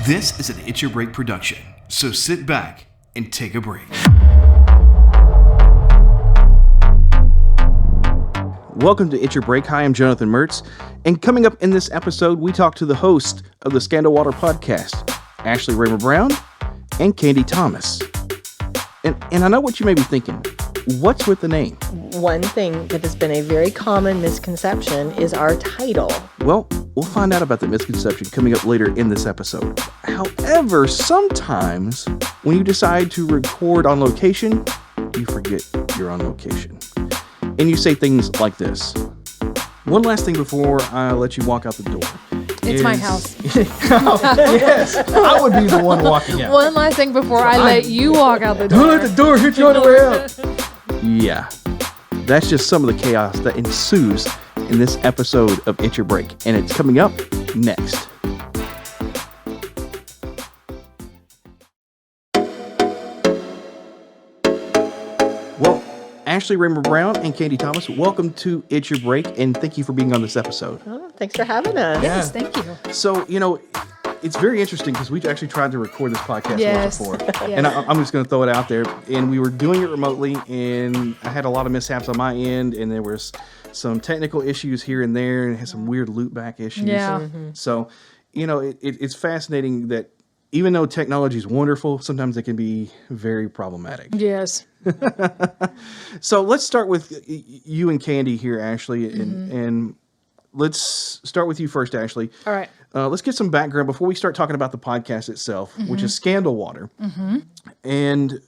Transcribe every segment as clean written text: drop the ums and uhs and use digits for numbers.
This is an It's Your Break production, so sit back and take a break. Welcome to It's Your Break. Hi, I'm Jonathan Mertz, and coming up in this episode, we talk to the host of the Scandal Water podcast, Ashley Raymer Brown and Candy Thomas. And I know what you may be thinking. What's with the name? One thing that has been a very common misconception is our title. Well, we'll find out about the misconception coming up later in this episode. However, sometimes when you decide to record on location, you forget you're on location. And you say things like this. One last thing before I let you walk out the door. It's my house. Yes, I would be the one walking out. One last thing before I let you walk out the door. Don't let the door hit you on the way out. Yeah, that's just some of the chaos that ensues in this episode of It's Your Break, and it's coming up next. Well, Ashley Raymer Brown and Candy Thomas, welcome to It's Your Break, and thank you for being on this episode. Oh, thanks for having us. Yes, thank you. So, it's very interesting because we've actually tried to record this podcast once before. Yes. And I'm just going to throw it out there. And we were doing it remotely, and I had a lot of mishaps on my end, and there was some technical issues here and there, and had some weird loop back issues. Yeah. Mm-hmm. So, it's fascinating that even though technology is wonderful, sometimes it can be very problematic. Yes. So let's start with you and Candy here, Ashley, and let's start with you first, Ashley. All right. Let's get some background before we start talking about the podcast itself, which is Scandal Water. And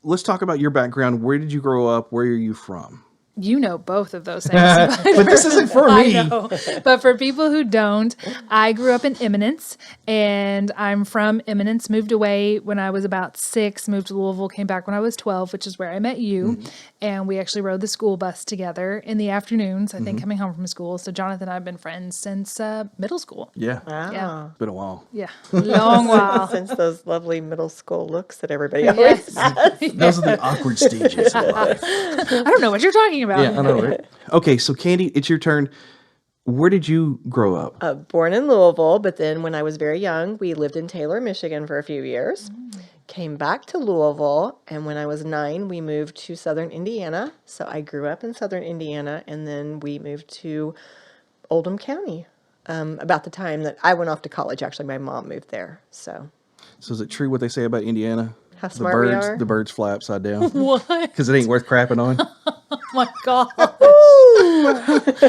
let's talk about your background. Where did you grow up? Where are you from? You know both of those things. But this isn't for me. I know. But for people who don't, I grew up in Eminence, and I'm from Eminence. Moved away when I was about 6, moved to Louisville, came back when I was 12, which is where I met you. And we actually rode the school bus together in the afternoons, I think, coming home from school. So Jonathan and I have been friends since middle school. Yeah. Wow. Yeah. It's been a while. Yeah. Long while. Since those lovely middle school looks that everybody always has. Those are the awkward stages of life. I don't know what you're talking about. Yeah, I know, right? Okay, so Candy, it's your turn. Where did you grow up? Born in Louisville, but then when I was very young, we lived in Taylor, Michigan for a few years. Came back to Louisville, and when I was 9, we moved to southern Indiana. So I grew up in southern Indiana, and then we moved to Oldham County. About the time that I went off to college, actually, my mom moved there. So is it true what they say about Indiana? How smart we are? The birds fly upside down. What? Because it ain't worth crapping on. Oh my God.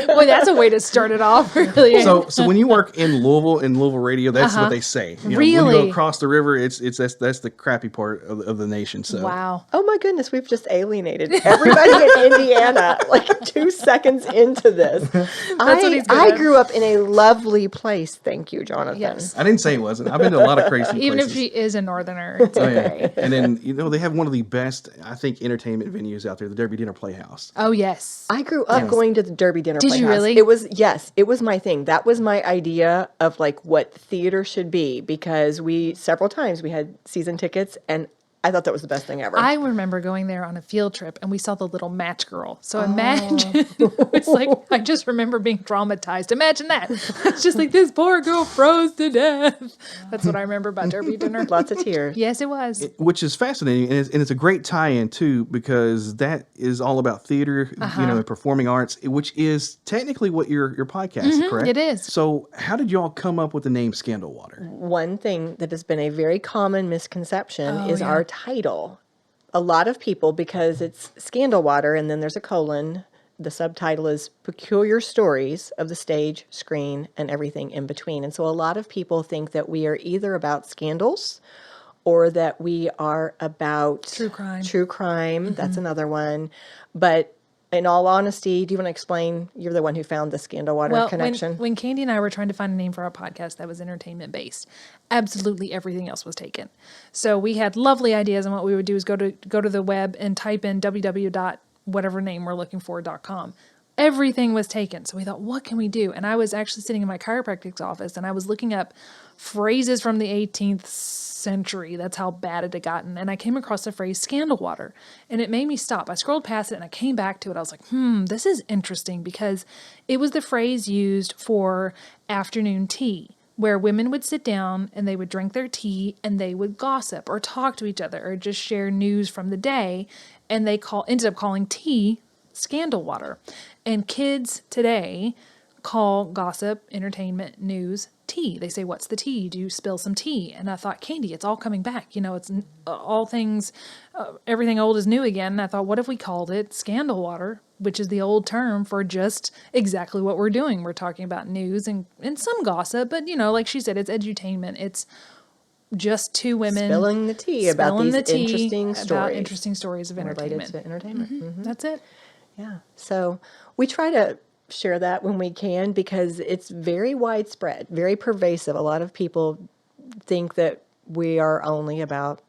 Boy, that's a way to start it off, really. So when you work in Louisville radio, that's what they say. When you Really? go across the river, that's the crappy part of the nation. So Wow. Oh my goodness, we've just alienated everybody in Indiana like 2 seconds into this. what he's good I at. grew up in a lovely place. Thank you, Jonathan. Yes. I didn't say it wasn't. I've been to a lot of crazy Even places. if she is a northerner, it's Oh, yeah. okay. And then they have one of the best, I think, entertainment venues out there, the Derby Dinner Playhouse. Oh, yes. I grew up going to the Derby Dinner Did you Playhouse. really? It was my thing. That was my idea of like what theater should be because several times we had season tickets and I thought that was the best thing ever. I remember going there on a field trip and we saw the little match girl. So imagine, it's like, I just remember being traumatized. Imagine that. It's just like this poor girl froze to death. That's what I remember about Derby Dinner. Lots of tears. Yes, it was. Which is fascinating, and it's a great tie-in, too, because that is all about theater, and performing arts, which is technically what your podcast is, correct? it is. So how did y'all come up with the name Scandal Water? One thing that has been a very common misconception is our title. A lot of people, because it's Scandal Water and then there's a colon, the subtitle is Peculiar Stories of the Stage, Screen, and Everything in Between. And so a lot of people think that we are either about scandals or that we are about True crime. True crime. That's another one. But in all honesty, do you want to explain? You're the one who found the Scandal Water connection. When Candy and I were trying to find a name for our podcast that was entertainment based, absolutely everything else was taken. So we had lovely ideas, and what we would do is go to the web and type in www.whatever name we're looking for.com. Everything was taken. So we thought, what can we do? And I was actually sitting in my chiropractic's office, and I was looking up phrases from the 18th century. That's how bad it had gotten. And I came across the phrase Scandal Water, and it made me stop. I scrolled past it and I came back to it. I was like, this is interesting because it was the phrase used for afternoon tea. where women would sit down and they would drink their tea and they would gossip or talk to each other or just share news from the day. And they ended up calling tea scandal water. And kids today call gossip, entertainment, news, tea. They say, what's the tea? Do you spill some tea? And I thought, Candy, it's all coming back. It's all things, everything old is new again. And I thought, what if we called it scandal water, which is the old term for just exactly what we're doing. We're talking about news and some gossip, but like she said, it's edutainment. It's just two women spilling the tea about these interesting stories. About interesting stories of related entertainment. to entertainment. Mm-hmm. That's it. Yeah. So we try to share that when we can because it's very widespread, very pervasive. A lot of people think that we are only about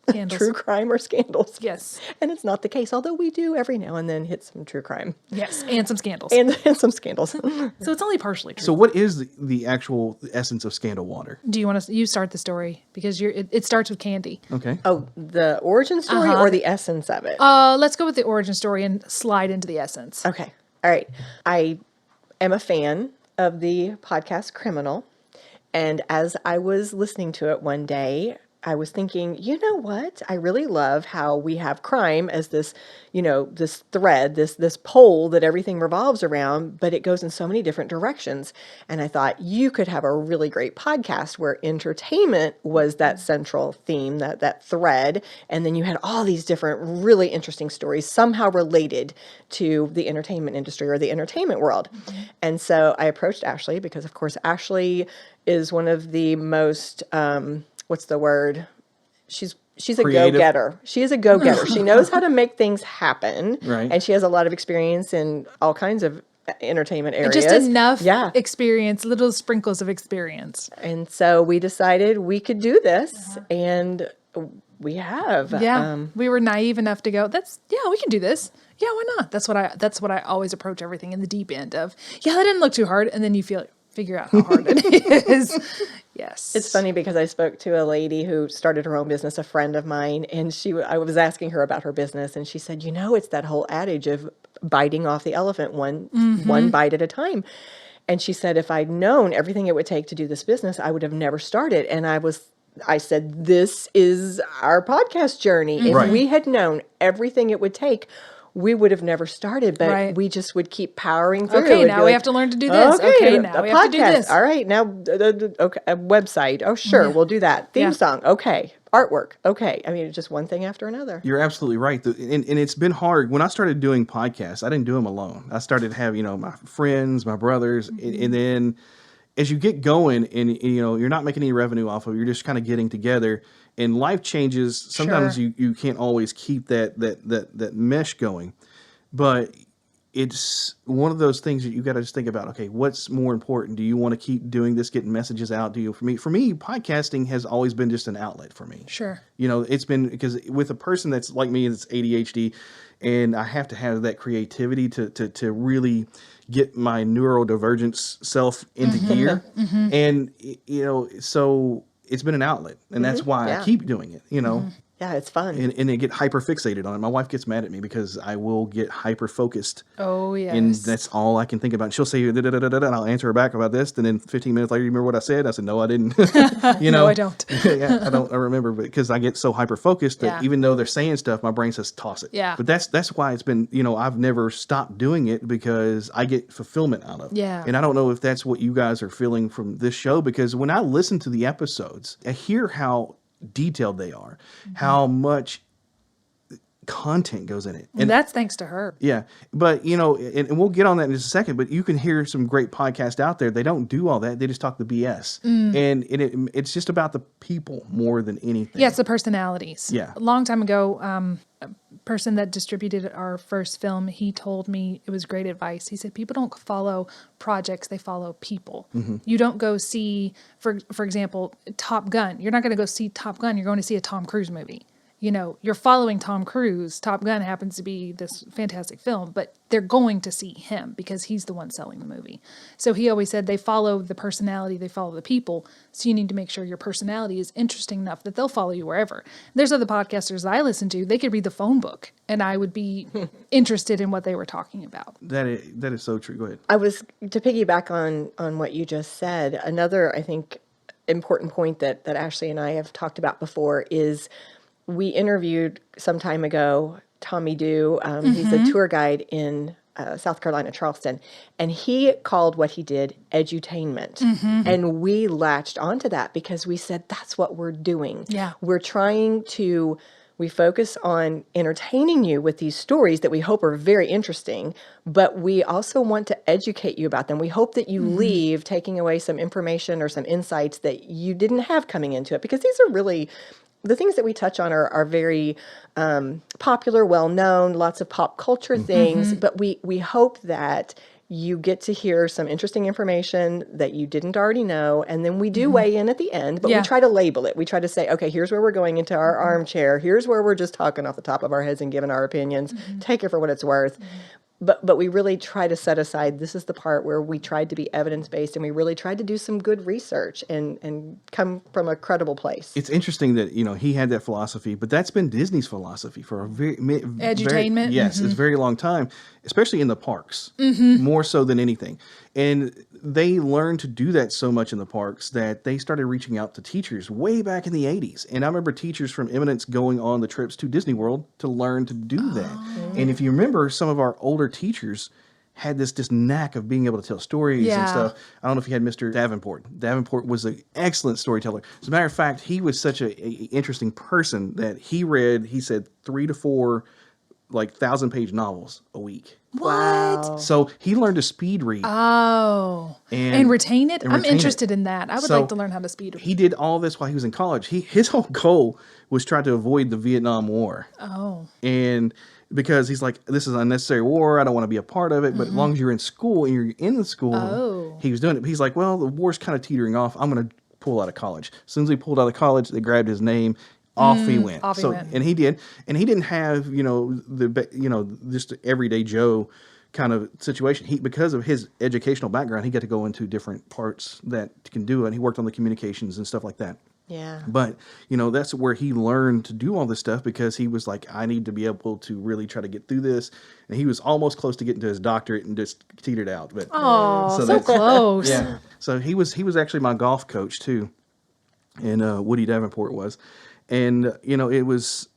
Scandals. true crime or scandals. Yes. And it's not the case, although we do every now and then hit some true crime. Yes, and some scandals. And some scandals. So it's only partially true. So what is the actual essence of scandal water? Do you want to, you start the story because it starts with Candy. Okay. Oh, the origin story or the essence of it? Let's go with the origin story and slide into the essence. Okay. All right. I am a fan of the podcast Criminal. And as I was listening to it one day, I was thinking, you know what? I really love how we have crime as this, this thread, this pole that everything revolves around, but it goes in so many different directions. And I thought you could have a really great podcast where entertainment was that central theme, that thread. And then you had all these different really interesting stories somehow related to the entertainment industry or the entertainment world. Mm-hmm. And so I approached Ashley because, of course, Ashley is one of the most... what's the word? She's a Creative. go-getter. She is a go-getter. She knows how to make things happen. Right. And she has a lot of experience in all kinds of entertainment areas. Just enough experience, little sprinkles of experience. And so we decided we could do this, and we have. Yeah, we were naive enough to go, we can do this. Yeah, why not? That's what I always approach everything in the deep end of. Yeah, that didn't look too hard. And then you figure out how hard it is. Yes. It's funny because I spoke to a lady who started her own business, a friend of mine, and I was asking her about her business, and she said, it's that whole adage of biting off the elephant one bite at a time. And she said, if I'd known everything it would take to do this business, I would have never started. And I said, this is our podcast journey. Mm-hmm. If we had known everything it would take, we would have never started, but we just would keep powering through. Okay, now we have to learn to do this. Okay, now we have to do this. All right, now, okay, a website. Oh, sure, we'll do that. Theme song. Okay. Artwork. Okay. I mean, it's just one thing after another. You're absolutely right. And it's been hard. When I started doing podcasts, I didn't do them alone. I started to have, my friends, my brothers, and then as you get going and, you're not making any revenue off of it, you're just kind of getting together. And life changes. Sometimes you can't always keep that mesh going, but it's one of those things that you got to just think about. Okay, what's more important? Do you want to keep doing this, getting messages out? For me, podcasting has always been just an outlet for me. Sure. It's been because with a person that's like me, that's ADHD, and I have to have that creativity to really get my neurodivergent self into gear, and so. It's been an outlet, and that's why I keep doing it, Yeah, it's fun. And they get hyper fixated on it. My wife gets mad at me because I will get hyper focused. Oh, yes. And that's all I can think about. And she'll say, da, da, da, da, da, and I'll answer her back about this. And then 15 minutes later, you remember what I said? I said, no, I didn't. No, I don't. Yeah, I remember, because I get so hyper focused that even though they're saying stuff, my brain says, toss it. Yeah. But that's why it's been, I've never stopped doing it because I get fulfillment out of it. Yeah. And I don't know if that's what you guys are feeling from this show, because when I listen to the episodes, I hear how detailed they are, how much content goes in it. And that's thanks to her. Yeah. But, and we'll get on that in just a second, but you can hear some great podcasts out there. They don't do all that. They just talk the BS. And it's just about the people more than anything. Yeah, it's the personalities. Yeah. A long time ago, a person that distributed our first film, he told me, it was great advice. He said, people don't follow projects, they follow people. You don't go see, for example, Top Gun. You're not going to go see Top Gun. You're going to see a Tom Cruise movie. you're following Tom Cruise. Top Gun happens to be this fantastic film, but they're going to see him because he's the one selling the movie. So he always said they follow the personality, they follow the people. So you need to make sure your personality is interesting enough that they'll follow you wherever. There's other podcasters I listen to, they could read the phone book and I would be interested in what they were talking about. That is so true. Go ahead. I was to piggyback on what you just said. Another, I think, important point that Ashley and I have talked about before is we interviewed some time ago Tommy Dew. He's a tour guide in South Carolina, Charleston, and he called what he did edutainment. And we latched onto that because we said that's what we're doing. Yeah. We focus on entertaining you with these stories that we hope are very interesting, but we also want to educate you about them. We hope that you leave taking away some information or some insights that you didn't have coming into it, because these are really, the things that we touch on are very popular, well-known, lots of pop culture things, but we hope that you get to hear some interesting information that you didn't already know, and then we do weigh in at the end, but we try to label it. We try to say, okay, here's where we're going into our armchair. Here's where we're just talking off the top of our heads and giving our opinions. Take it for what it's worth. But we really try to set aside, this is the part where we tried to be evidence-based, and we really tried to do some good research and come from a credible place. It's interesting that, he had that philosophy, but that's been Disney's philosophy for a Edutainment? Yes, it's a very long time, especially in the parks, more so than anything. And they learned to do that so much in the parks that they started reaching out to teachers way back in the 80s. And I remember teachers from Eminence going on the trips to Disney World to learn to do that. And if you remember, some of our older teachers had this knack of being able to tell stories and stuff. I don't know if you had Mr. Davenport. Davenport was an excellent storyteller. As a matter of fact, he was such a interesting person that he said 3 to 4 1,000-page novels a week. What? So he learned to speed read. Oh. And retain it? I'm interested in that. I would like to learn how to speed read. He did all this while he was in college. His whole goal was trying to avoid the Vietnam War. Oh. And because he's like, this is an unnecessary war. I don't want to be a part of it. But as long as you're in school and you're in the school, he was doing it. But he's like, well, the war's kind of teetering off. I'm going to pull out of college. As soon as he pulled out of college, they grabbed his name. Off he went. And he did. And he didn't have, just everyday Joe kind of situation. Because of his educational background, he got to go into different parts that can do it. And he worked on the communications and stuff like that. Yeah. But, that's where he learned to do all this stuff, because he was like, I need to be able to really try to get through this. And he was almost close to getting to his doctorate and just teetered out. But so close. Yeah. So he was actually my golf coach too. And Woody Davenport was. And, it was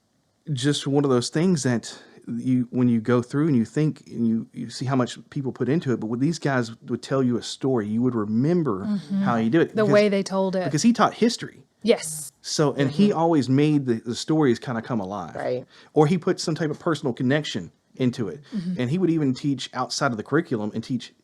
just one of those things that when you go through and you think and you see how much people put into it, but when these guys would tell you a story, you would remember how he did it. The way they told it. Because he taught history. Yes. So, and he always made the stories kind of come alive. Right. Or he put some type of personal connection into it. And he would even teach outside of the curriculum and teach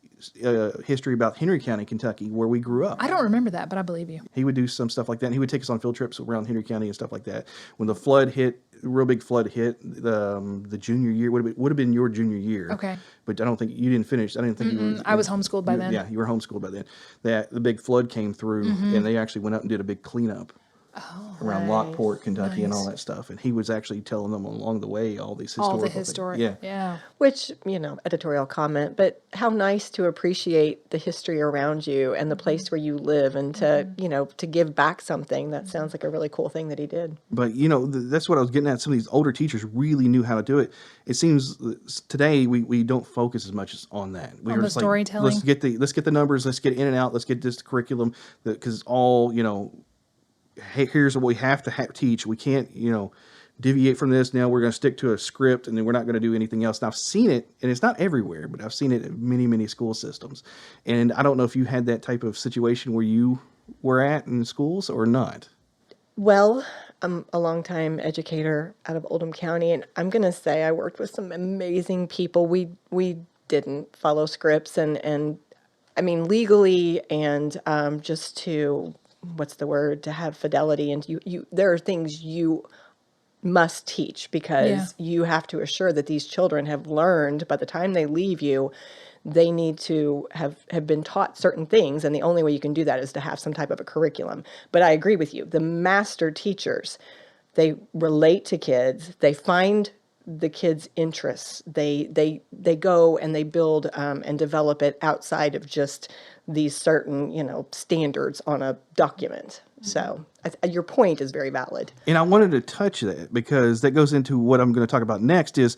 history about Henry County, Kentucky, where we grew up. I don't remember that, but I believe you. He would do some stuff like that. And he would take us on field trips around Henry County and stuff like that. When the flood hit, real big flood hit, the junior year, would have been your junior year. Okay. But I don't think you didn't finish. I didn't think you were. I was homeschooled by then. Yeah, you were homeschooled by then. The big flood came through, and they actually went out and did a big cleanup. Around Lockport, Kentucky, and all that stuff. And he was actually telling them along the way all these historical things. Yeah. Which, editorial comment, but how nice to appreciate the history around you and the place where you live, and to, to give back something. That sounds like a really cool thing that he did. But, that's what I was getting at. Some of these older teachers really knew how to do it. It seems today we don't focus as much on that. On the storytelling. Let's get the numbers, let's get in and out, let's get this curriculum, because all, hey, here's what we have to teach. We can't, deviate from this. Now we're going to stick to a script, and then we're not going to do anything else. And I've seen it, and it's not everywhere, but I've seen it in many, many school systems. And I don't know if you had that type of situation where you were at in schools or not. Well, I'm a longtime educator out of Oldham County, and I'm going to say I worked with some amazing people. We didn't follow scripts, and I mean, legally, and just to, to have fidelity, and there are things you must teach, because you have to assure that these children have learned by the time they leave you. They need to have been taught certain things, and the only way you can do that is to have some type of a curriculum. But I agree with you. The master teachers, They relate to kids. They find the kids' interests. They go and they build and develop it outside of just these certain, standards on a document. So your point is very valid. And I wanted to touch that because that goes into what I'm going to talk about next is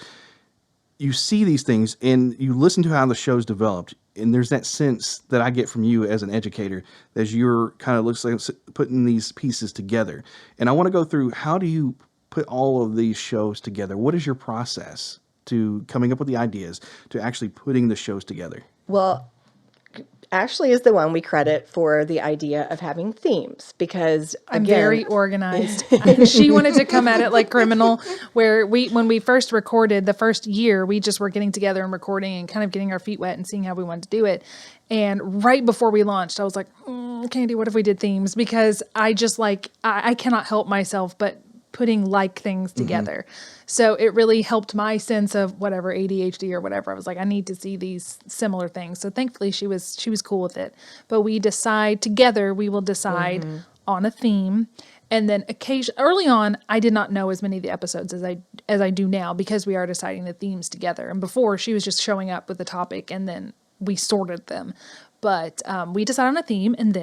you see these things and you listen to how the show's developed. And there's that sense that I get from you as an educator as you're kind of looks like putting these pieces together. And I want to go through, how do you put all of these shows together? What is your process to coming up with the ideas to actually putting the shows together? Well, Ashley is the one we credit for the idea of having themes because, I'm again, very organized. She wanted to come at it like criminal, where when we first recorded the first year, we just were getting together and recording and kind of getting our feet wet and seeing how we wanted to do it. And right before we launched, I was like, Candy, what if we did themes? Because I just I cannot help myself but putting things together. So it really helped my sense of whatever ADHD or whatever. I was like, I need to see these similar things. So thankfully she was cool with it. But we will decide on a theme. And then early on, I did not know as many of the episodes as I do now because we are deciding the themes together. And before, she was just showing up with the topic and then we sorted them. But we decided on a theme and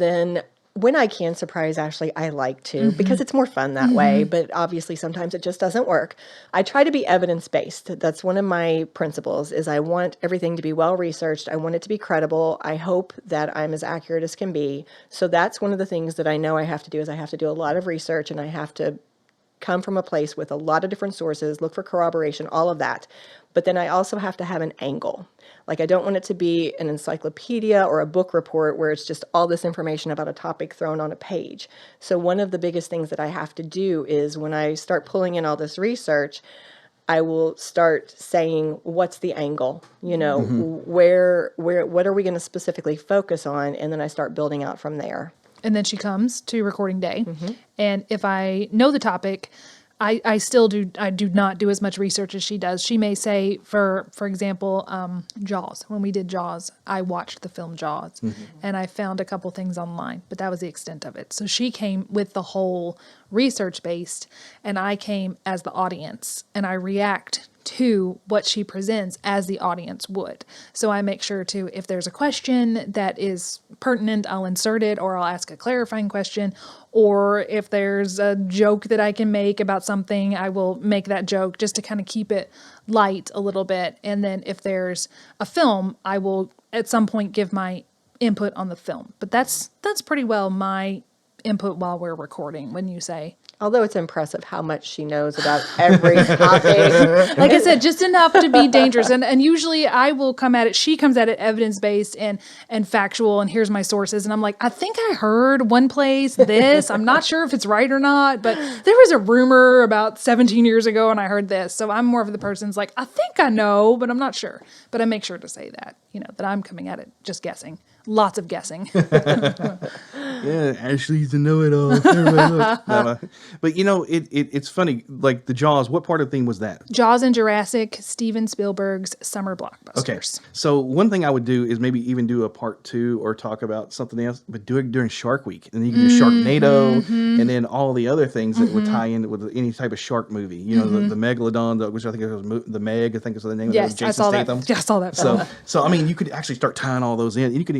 then when I can surprise Ashley, I like to because it's more fun that way. But obviously, sometimes it just doesn't work. I try to be evidence-based. That's one of my principles is I want everything to be well-researched. I want it to be credible. I hope that I'm as accurate as can be. So that's one of the things that I know I have to do is I have to do a lot of research and I have to come from a place with a lot of different sources, look for corroboration, all of that. But then I also have to have an angle. Like I don't want it to be an encyclopedia or a book report where it's just all this information about a topic thrown on a page. So one of the biggest things that I have to do is when I start pulling in all this research, I will start saying, what's the angle? Where, what are we going to specifically focus on? And then I start building out from there. And then she comes to recording day. And if I know the topic, I do not do as much research as she does. She may say, for example, Jaws. When we did Jaws, I watched the film Jaws and I found a couple things online, but that was the extent of it. So she came with the whole research based and I came as the audience and I react to what she presents as the audience would. So I make sure to, if there's a question that is pertinent, I'll insert it or I'll ask a clarifying question. Or if there's a joke that I can make about something, I will make that joke just to kind of keep it light a little bit. And then if there's a film, I will at some point give my input on the film. But that's pretty well my input while we're recording, wouldn't you say? Although it's impressive how much she knows about every topic. Like I said, just enough to be dangerous. And usually I will come at it. She comes at it evidence-based and factual. And here's my sources. And I'm like, I think I heard one place this. I'm not sure if it's right or not. But there was a rumor about 17 years ago and I heard this. So I'm more of the person's like, I think I know, but I'm not sure. But I make sure to say that, that I'm coming at it just guessing. Lots of guessing. Yeah, Ashley's a know-it-all. No. But it's funny. Like the Jaws, what part of the theme was that? Jaws and Jurassic, Steven Spielberg's summer blockbusters. Okay. So one thing I would do is maybe even do a part 2 or talk about something else, but do it during Shark Week. And then you can do Sharknado and then all the other things that would tie in with any type of shark movie. The Megalodon, which I think it was the Meg, I think is the name of it. Jason Statham. I saw that. So I mean, you could actually start tying all those in. You could,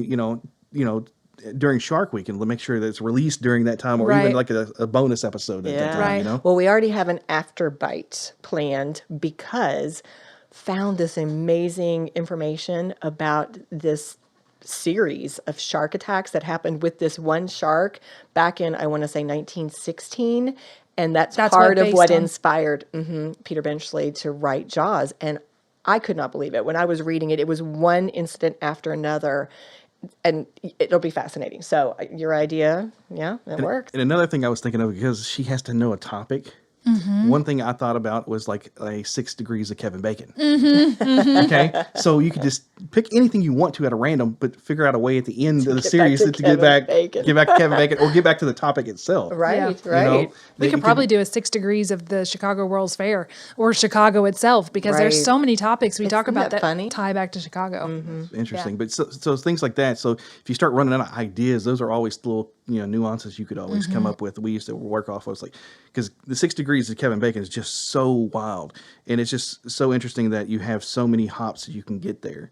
during Shark Week and make sure that it's released during that time or even like a bonus episode at that time, Well, we already have an after bite planned because found this amazing information about this series of shark attacks that happened with this one shark back in, I want to say 1916. And that's part of what inspired Peter Benchley to write Jaws. And I could not believe it. When I was reading it, it was one incident after another. And it'll be fascinating. So your idea, it works. And another thing I was thinking of, because she has to know a topic, One thing I thought about was like a 6 Degrees of Kevin Bacon. Okay, so you could just pick anything you want to at a random, but figure out a way at the end of the series to get back to Kevin Bacon, or get back to the topic itself. Right, Yeah. right. You know, We could probably do a 6 degrees of the Chicago World's Fair or Chicago itself, because there's Right. so many topics we talk Isn't about that that funny? tie back to Chicago. Interesting. Yeah. But so things like that. So if you start running out of ideas, those are always little, nuances you could always come up with. We used to work off. I was like, because the 6 Degrees of Kevin Bacon is just so wild, and it's just so interesting that you have so many hops that you can get there.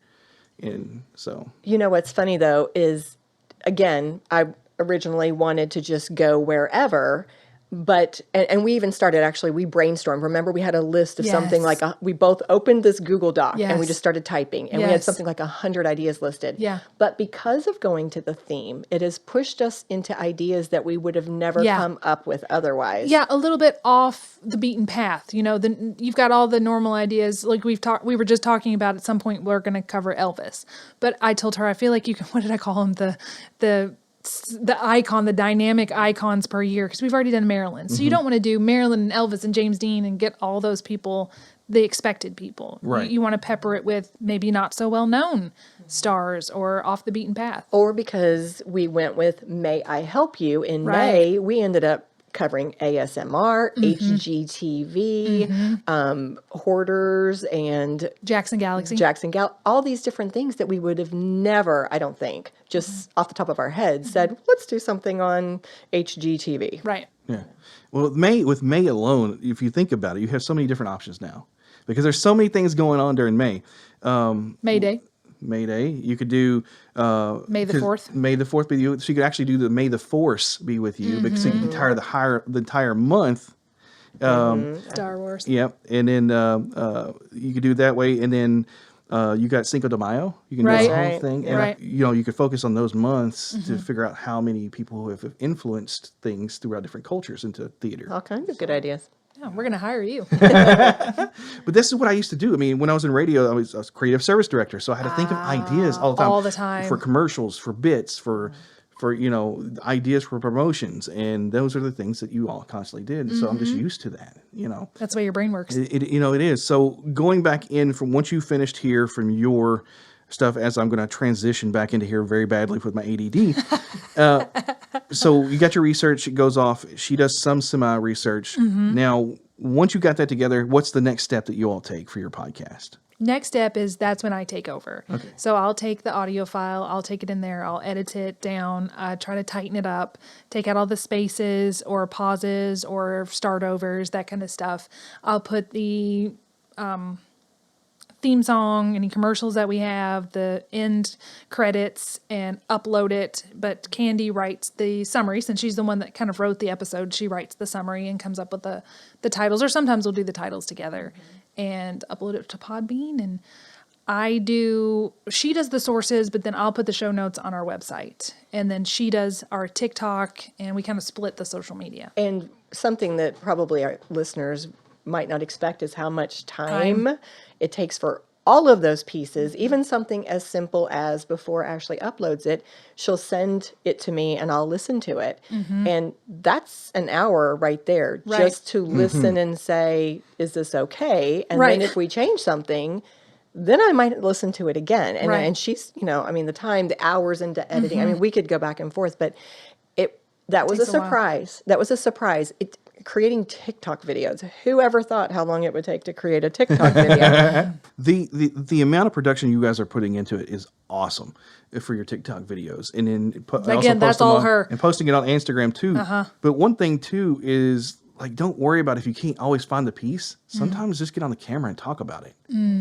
And so, What's funny though is, again, I originally wanted to just go wherever, but and we even started, actually, we brainstormed. Remember, we had a list of something Yes. like we both opened this Google Doc and we Yes. just started typing, and we had Yes. something like 100 ideas listed. Yeah. But because of going to the theme, it has pushed us into ideas that we would have never Yeah. come up with otherwise. Yeah, a little bit off the beaten path. You've got all the normal ideas. Like we were just talking about, at some point we're going to cover Elvis. But I told her, I feel like you can, what did I call him? The icon, the dynamic icons per year, because we've already done Marilyn. So you don't want to do Marilyn and Elvis and James Dean and get all those people, the expected people. Right. You want to pepper it with maybe not so well known stars or off the beaten path. Or because we went with May I Help You in Right. May, we ended up covering ASMR, HGTV, hoarders, and Jackson Galaxy. all these different things that we would have never, I don't think, just off the top of our heads said, let's do something on HGTV. Right. yeah. Well, with May alone, if you think about it, you have so many different options now, because there's so many things going on during May. Mayday. May Day. You could do May the 4th. May the 4th be with you. So you could actually do the May the Force be with you, because you can entire the entire month. Star Wars. Yep. And then you could do it that way, and then you got Cinco de Mayo. You can do Right. the whole Right. thing, and Right. you could focus on those months to figure out how many people have influenced things throughout different cultures into theater. All kinds of good ideas. Yeah, we're going to hire you. But this is what I used to do. I mean, when I was in radio, I was creative service director, so I had to think of ideas all the time. All the time. For commercials, for bits, for ideas for promotions, and those are the things that you all constantly did. So I'm just used to that. That's the way your brain works. It is. So going back in from once you finished here from your stuff, as I'm going to transition back into here very badly with my ADD. So you got your research, it goes off. She does some semi-research. Now, once you got that together, what's the next step that you all take for your podcast? Next step is that's when I take over. Okay. So I'll take the audio file, I'll take it in there, I'll edit it down, try to tighten it up, take out all the spaces or pauses or start overs, that kind of stuff. I'll put the theme song, any commercials that we have, the end credits, and upload it. But Candy writes the summary, since she's the one that kind of wrote the episode. She writes the summary and comes up with the titles, or sometimes we'll do the titles together and upload it to Podbean. And she does the sources, but then I'll put the show notes on our website. And then she does our TikTok, and we kind of split the social media. And something that probably our listeners might not expect is how much time it takes for all of those pieces. Even something as simple as, before Ashley uploads it, she'll send it to me and I'll listen to it. And that's an hour right there, just to listen and say, is this okay? And then if we change something, then I might listen to it again. And, and she's, the hours into editing, we could go back and forth, but that was a surprise. That was a surprise. Creating TikTok videos. Whoever thought how long it would take to create a TikTok video? The amount of production you guys are putting into it is awesome for your TikTok videos, and then again, that's all her. And posting it on Instagram too. But one thing too is, like, don't worry about if you can't always find the piece. Sometimes just get on the camera and talk about it.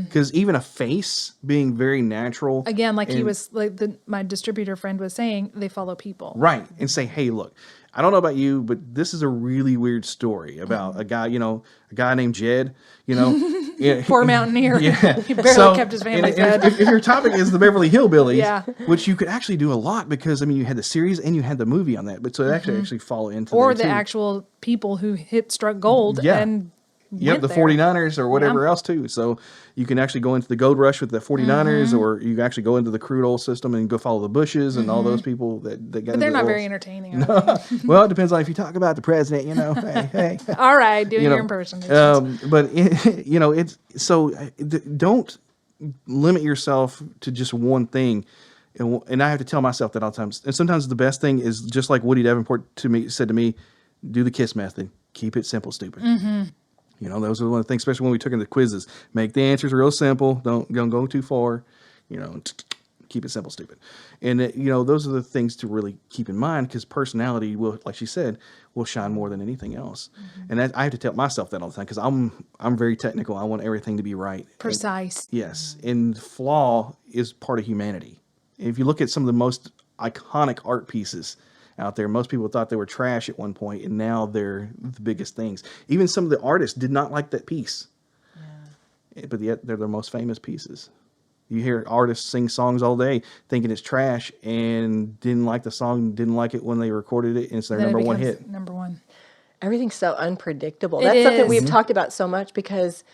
Because even a face being very natural. Again, like he was, like my distributor friend was saying, they follow people. Right. And say, hey, look, I don't know about you, but this is a really weird story about a guy, a guy named Jed, Poor mountaineer. Yeah. He barely kept his family fed. If your topic is the Beverly Hillbillies, which you could actually do a lot, because, you had the series and you had the movie on that. But so it actually fall into or there the too. actual people who struck gold and went the there. 49ers or whatever else too. So you can actually go into the gold rush with the 49ers, or you can actually go into the crude oil system and go follow the Bushes and all those people that got But into they're the not oils. very entertaining, are they? Well, it depends on if you talk about the president, hey. All right, doing You your know, impersonations. but it's so don't limit yourself to just one thing. And I have to tell myself that all the time. And sometimes the best thing is just like Woody Davenport said to me, do the KISS method. Keep it simple, stupid. Those are one of the things, especially when we took into quizzes. Make the answers real simple. Don't go too far. Keep it simple, stupid. And those are the things to really keep in mind, because personality will, like she said, will shine more than anything else. And I have to tell myself that all the time, because I'm very technical. I want everything to be right, Precise. yes, and flaw is part of humanity. If you look at some of the most iconic art pieces out there, most people thought they were trash at one point, and now they're the biggest things. Even some of the artists did not like that piece, but yet they're the most famous pieces. You hear artists sing songs all day thinking it's trash, and didn't like the song, didn't like it when they recorded it, and it's their Then it number one becomes hit. Number one. Everything's so unpredictable. It That's something is. we've talked about so much, because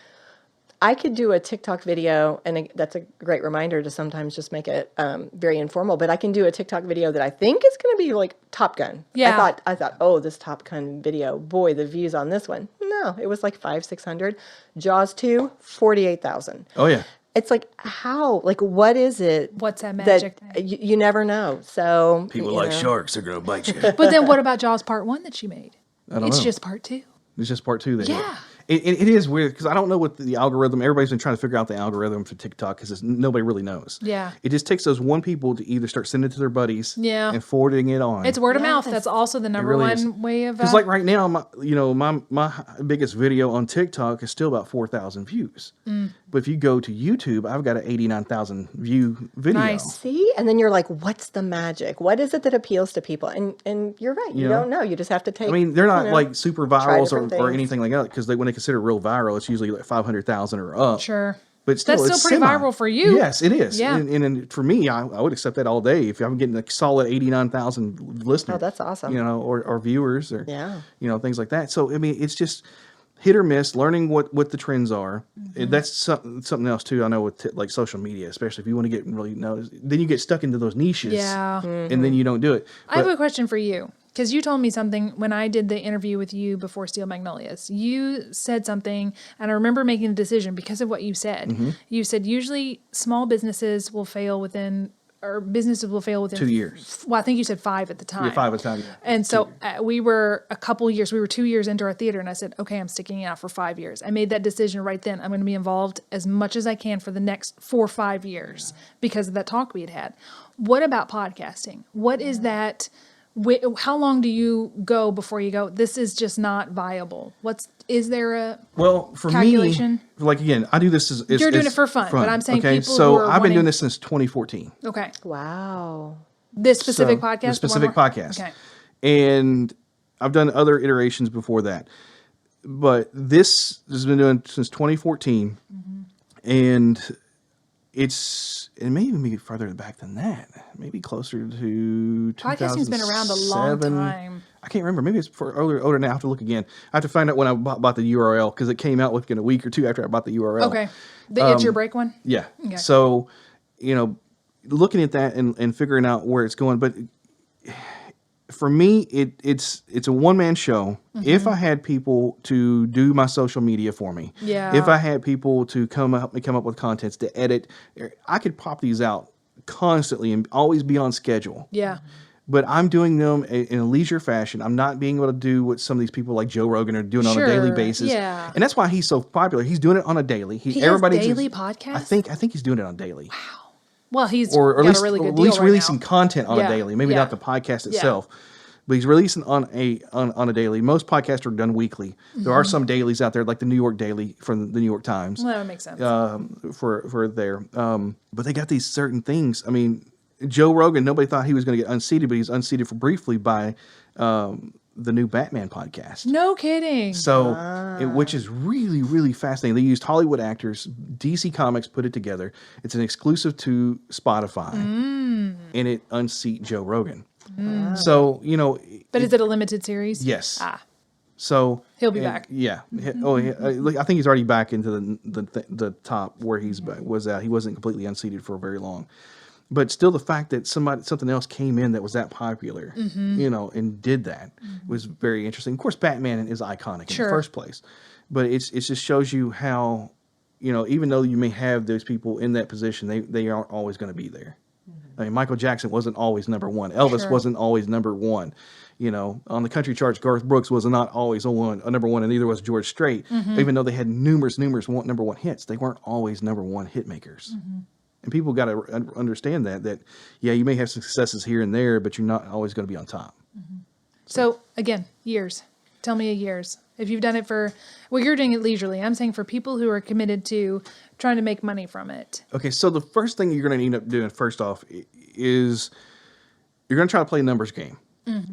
I could do a TikTok video, and that's a great reminder to sometimes just make it very informal. But I can do a TikTok video that I think is going to be like Top Gun. Yeah. I thought, oh, this Top Gun video, boy, the views on this one. No, it was like 500-600. Jaws 2, 48,000. Oh yeah. It's like, how? Like, what is it? What's that magic that thing? you never know? So People you like know. sharks are gonna bite you. But then what about Jaws Part 1 that she made? don't It's know. just Part 2. It's just part 2 there. Yeah. It is weird, because I don't know what the algorithm. Everybody's been trying to figure out the algorithm for TikTok, because nobody really knows. Yeah. It just takes those one people to either start sending it to their buddies, Yeah. and forwarding it on. It's word of mouth. Yes. That's also the number really one is. way of... Because like right now, my biggest video on TikTok is still about 4,000 views. But if you go to YouTube, I've got an 89,000 view video. Nice. See? And then you're like, what's the magic? What is it that appeals to people? And you're right. You don't know. You just have to take. I mean, they're not like super virals different or things. anything like that, because when they consider real viral, it's usually like 500,000 or up. Sure. But still, That's it's still pretty viral for you. Yes, it is. Yeah. And for me, I would accept that all day if I'm getting a solid 89,000 listeners. Oh, that's awesome. Or viewers, or Yeah. things like that. So I mean, it's just hit or miss. Learning what the trends are. And that's something else too. I know with like social media, especially if you want to get really noticed, then you get stuck into those niches. Yeah. And then you don't do it. I have a question for you, because you told me something when I did the interview with you before Steel Magnolias. You said something, and I remember making a decision because of what you said. You said usually small businesses will fail within 2 years. Well, I think you said 5 at the time. Yeah, 5 at a time. Yeah. And so we were a couple years, we were 2 years into our theater, and I said, okay, I'm sticking it out for 5 years. I made that decision right then. I'm going to be involved as much as I can for the next 4 or 5 years because of that talk we had had. What about podcasting? What is that? How long do you go before you go, this is just not viable? Is there a Well, for calculation? me, like again, I do this as You're doing it for fun, but I'm saying okay, people so who are I've been wanting- doing this since 2014. Okay. Wow. This specific So, podcast? the the specific one podcast. Okay. And I've done other iterations before that. But this has been doing since 2014. And it may even be further back than that. Maybe closer to 2007. Podcasting's been around a long time. I can't remember. Maybe it's for older now. I have to look again. I have to find out when I bought the URL, because it came out within a week or two after I bought the URL. Okay. The It's Your Break one? Yeah. Okay. So, looking at that and figuring out where it's going. But for me, it's a one-man show. If I had people to do my social media for me, Yeah. if I had people to come up with contents to edit, I could pop these out constantly and always be on schedule. Yeah. But I'm doing them in a leisure fashion. I'm not being able to do what some of these people like Joe Rogan are doing on a daily Sure, basis. yeah. And that's why he's so popular. He's doing it on a daily. He has daily podcasts? I think he's doing it on daily. Well, he's Or got at least, a really good at deal least right releasing now. content on Yeah, a daily. Maybe yeah. not the podcast Yeah. itself. But he's releasing on a daily. Most podcasts are done weekly. There are some dailies out there, like the New York Daily from the New York Times. Well, that makes sense. For there. But they got these certain things. I mean, Joe Rogan, nobody thought he was going to get unseated, but he's unseated for briefly by the new Batman podcast. No kidding. So, which is really, really fascinating. They used Hollywood actors. DC Comics put it together. It's an exclusive to Spotify, and it unseat Joe Rogan. So, But is it a limited series? yes. So He'll be back. Yeah. Oh, I think he's already back into the top where was at. He wasn't completely unseated for very long. But still, the fact that something else came in that was that popular, and did that was very interesting. Of course, Batman is iconic in the first place, but it just shows you how, even though you may have those people in that position, they aren't always going to be there. I mean, Michael Jackson wasn't always number one. Elvis wasn't always number one. On the country charts, Garth Brooks was not always a number one, and neither was George Strait. Even though they had numerous number one hits, they weren't always number one hit makers. And people got to understand that you may have successes here and there, but you're not always going to be on top. So again, years. Tell me years. If you've done it you're doing it leisurely. I'm saying for people who are committed to trying to make money from it. Okay, so the first thing you're going to end up doing, first off, is you're going to try to play a numbers game.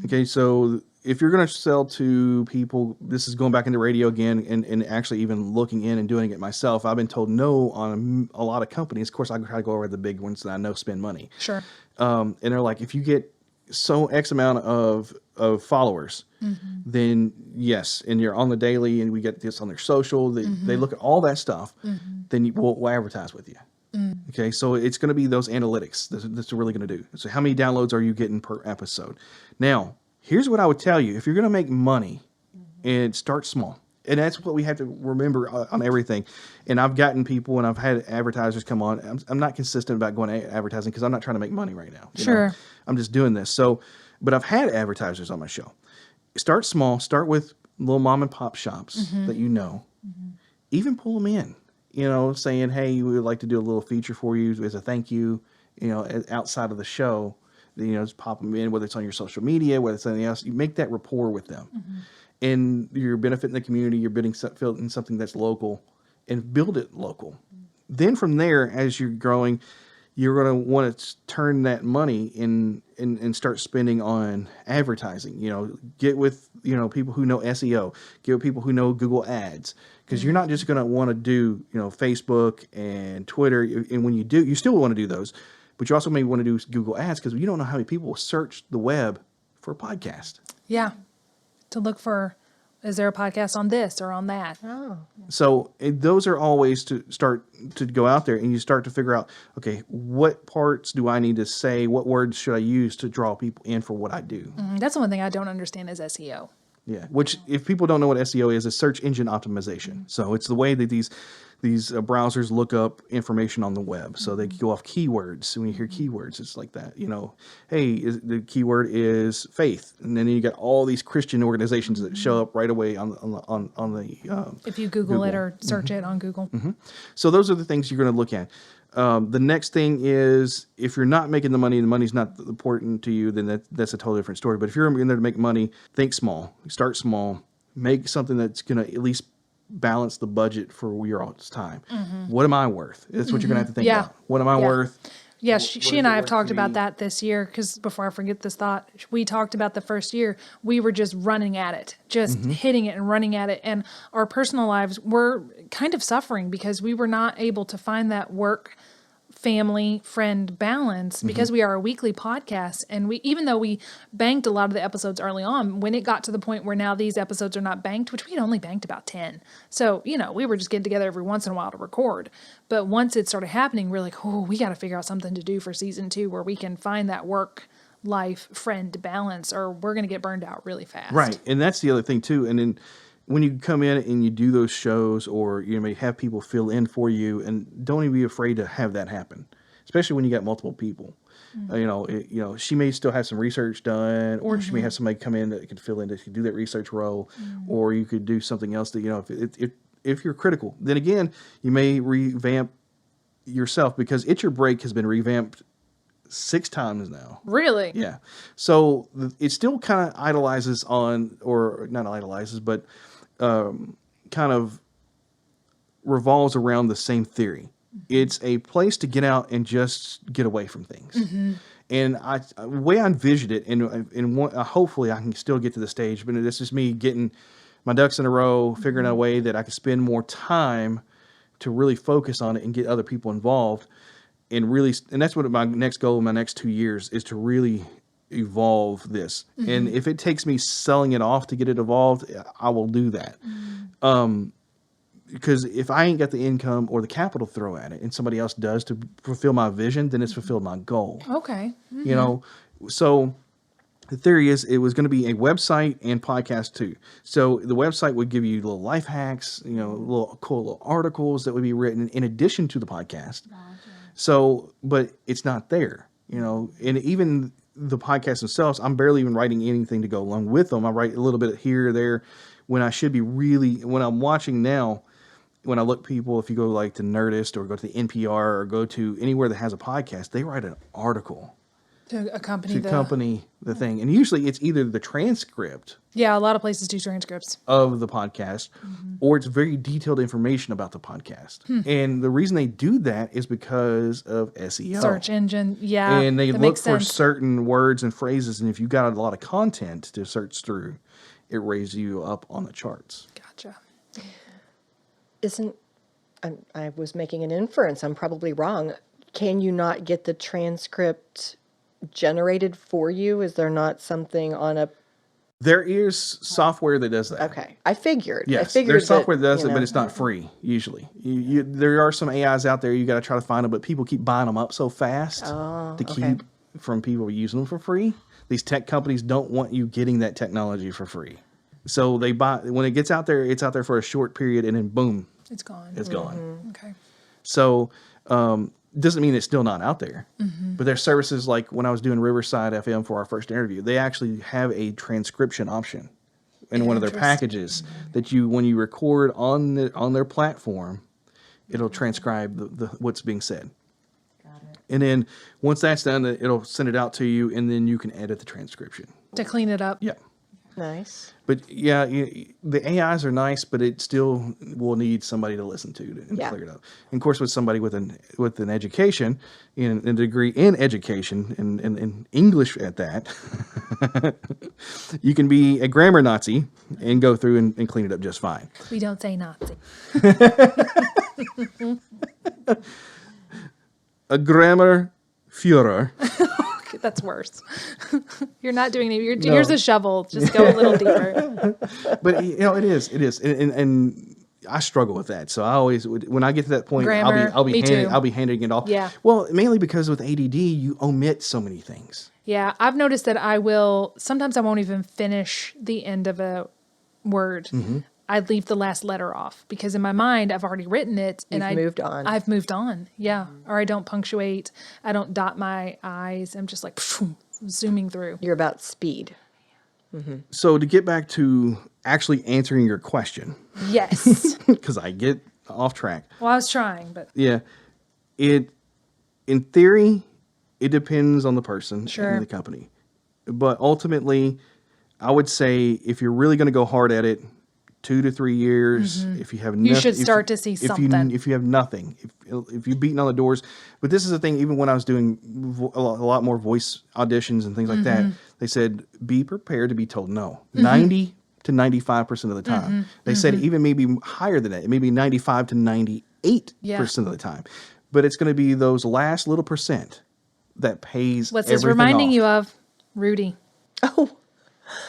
Okay, so if you're going to sell to people, this is going back into radio again, and actually even looking in and doing it myself. I've been told no on a lot of companies. Of course, I try to go over the big ones that I know spend money. Sure. And they're like, if you get X amount of followers, then yes, and you're on the daily, and we get this on their social. They look at all that stuff. Then we'll advertise with you. Okay, so it's going to be those analytics that's really going to do. So how many downloads are you getting per episode? Now, here's what I would tell you. If you're going to make money, and start small. And that's what we have to remember on everything. And I've gotten people, and I've had advertisers come on. I'm not consistent about going advertising because I'm not trying to make money right now. Sure. I'm just doing this. But I've had advertisers on my show. Start small. Start with little mom and pop shops that you know. Even pull them in. Saying, hey, we would like to do a little feature for you as a thank you, outside of the show. Just pop them in, whether it's on your social media, whether it's anything else. You make that rapport with them. And you're benefiting the community. You're building something that's local, and build it local. Then from there, as you're growing, you're going to want to turn that money and start spending on advertising. Get with people who know SEO. Get with people who know Google Ads, because you're not just going to want to do Facebook and Twitter. And when you do, you still want to do those, but you also may want to do Google Ads, because you don't know how many people will search the web for a podcast. Yeah. To look for, is there a podcast on this or on that? Oh. So those are all ways to start to go out there, and you start to figure out, okay, what parts do I need to say? What words should I use to draw people in for what I do? That's the one thing I don't understand is SEO. Yeah, which, if people don't know what SEO is, it's search engine optimization. So it's the way that these browsers look up information on the web. So they go off keywords. So when you hear keywords, it's like that. Hey, the keyword is faith, and then you got all these Christian organizations that show up right away on the. If you Google it or search it on Google. So those are the things you're going to look at. The next thing is, if you're not making the money's not important to you, then that's a totally different story. But if you're in there to make money, think small. Start small. Make something that's going to at least balance the budget for your time. What am I worth? That's what you're going to have to think about. What am I worth? Yeah, she and I have talked about that this year, because before I forget this thought, we talked about the first year, we were just running at it, just hitting it and running at it. And our personal lives were kind of suffering because we were not able to find that work, family, friend balance, because we are a weekly podcast. And even though we banked a lot of the episodes early on, when it got to the point where now these episodes are not banked, which we had only banked about 10. So, we were just getting together every once in a while to record. But once it started happening, we're like, oh, we got to figure out something to do for season 2 where we can find that work life friend balance, or we're going to get burned out really fast. Right. And that's the other thing too. And then when you come in and you do those shows, or you may have people fill in for you, and don't even be afraid to have that happen, especially when you got multiple people. She may still have some research done, or she may have somebody come in that can fill in, that can do that research role, or you could do something else that, if you're critical, then again, you may revamp yourself, because It's Your Break has been revamped 6 times now. Really? Yeah. So it still kind of idolizes on, or not idolizes, but kind of revolves around the same theory. It's a place to get out and just get away from things. And the way I envisioned it, and hopefully I can still get to the stage, but this is me getting my ducks in a row, figuring out a way that I can spend more time to really focus on it and get other people involved. And that's what my next goal in my next 2 years is, to really evolve this. And if it takes me selling it off to get it evolved, I will do that. Because if I ain't got the income or the capital to throw at it and somebody else does to fulfill my vision, then it's fulfilled my goal. Okay. You know, so the theory is it was going to be a website and podcast too. So the website would give you little life hacks, you know, little cool little articles that would be written in addition to the podcast. So, but it's not there, you know, and even the podcasts themselves, I'm barely even writing anything to go along with them. I write a little bit here or there when I should be really, when I'm watching now, when I look people, if you go like to Nerdist or go to the NPR or go to anywhere that has a podcast, they write an article To accompany the thing. And usually it's either the transcript Yeah, a lot of places do transcripts. of the podcast or it's very detailed information about the podcast. And the reason they do that is because of SEO. Search engine. Yeah. And they that look makes for sense. certain words and phrases. And if you've got a lot of content to search through, it raises you up on the charts. Gotcha. I was making an inference, I'm probably wrong. Can you not get the transcript generated for you? Is there not something on a... There is software that does that. Okay, I figured. Yes, I figured there's software that does you it, but know, it's not free usually. There are some AIs out there. You got to try to find them, but people keep buying them up so fast to keep from people using them for free. These tech companies don't want you getting that technology for free, so they buy when it gets out there. It's out there for a short period, and then boom, It's gone. it's gone. Okay. So doesn't mean it's still not out there. But there's services like when I was doing Riverside FM for our first interview, they actually have a transcription option in one of their packages that you, when you record on their platform, it'll transcribe the what's being said. Got it. And then once that's done, it'll send it out to you, and then you can edit the transcription. To clean it up. Yeah. Nice. But yeah, the AIs are nice, but it still will need somebody to listen to and Yeah. clear it up. And of course, with somebody with an education, in a degree in education and English at that, you can be a grammar Nazi and go through and clean it up just fine. We don't say Nazi. A grammar Führer. That's worse. You're not doing it. Here's a shovel. Just go a little deeper. But you know, it is, and I struggle with that. So I always, when I get to that point, Grammar, I'll me be too. handing it off. Yeah. Well, mainly because with ADD, you omit so many things. Yeah, I've noticed that sometimes I won't even finish the end of a word. I leave the last letter off because in my mind I've already written it and You've moved on. I've moved on. Yeah. Or I don't punctuate. I don't dot my I's. I'm just like zooming through. You're about speed. So to get back to actually answering your question, Yes. because I get off track. Well, I was trying, but Yeah, in theory, it depends on the person Sure. and the company. But ultimately, I would say if you're really going to go hard at it, 2 to 3 years. If you have nothing, You should start to see something. If you have nothing, if you're beating on the doors. But this is the thing. Even when I was doing a lot more voice auditions and things like that, they said be prepared to be told no. 90 to 95% of the time. They said even maybe higher than that. Maybe 95 to 98% of the time. But it's going to be those last little percent that pays. what's this everything reminding off. you of? Rudy. Oh,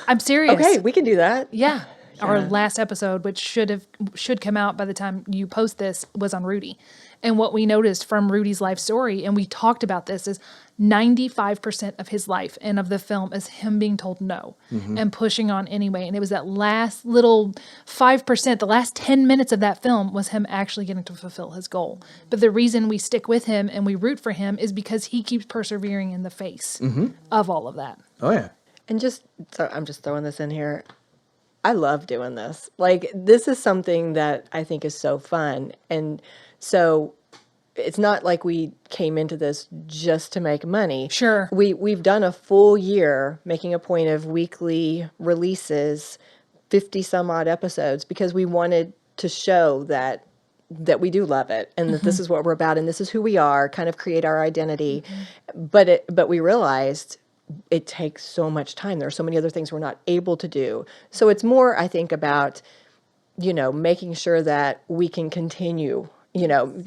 I'm serious. okay, we can do that. Yeah. Our last episode, which should come out by the time you post this, was on Rudy. And what we noticed from Rudy's life story, and we talked about this, is 95% of his life and of the film is him being told no and pushing on anyway. And it was that last little 5%, the last 10 minutes of that film was him actually getting to fulfill his goal. But the reason we stick with him and we root for him is because he keeps persevering in the face of all of that. Oh yeah. And I'm just throwing this in here. I love doing this. Like, this is something that I think is so fun. And so it's not like we came into this just to make money. Sure. We've done a full year making a point of weekly releases, 50 some odd episodes, because we wanted to show that we do love it and that this is what we're about and this is who we are, kind of create our identity. But we realized it takes so much time. There are so many other things we're not able to do. So it's more, I think, about, making sure that we can continue,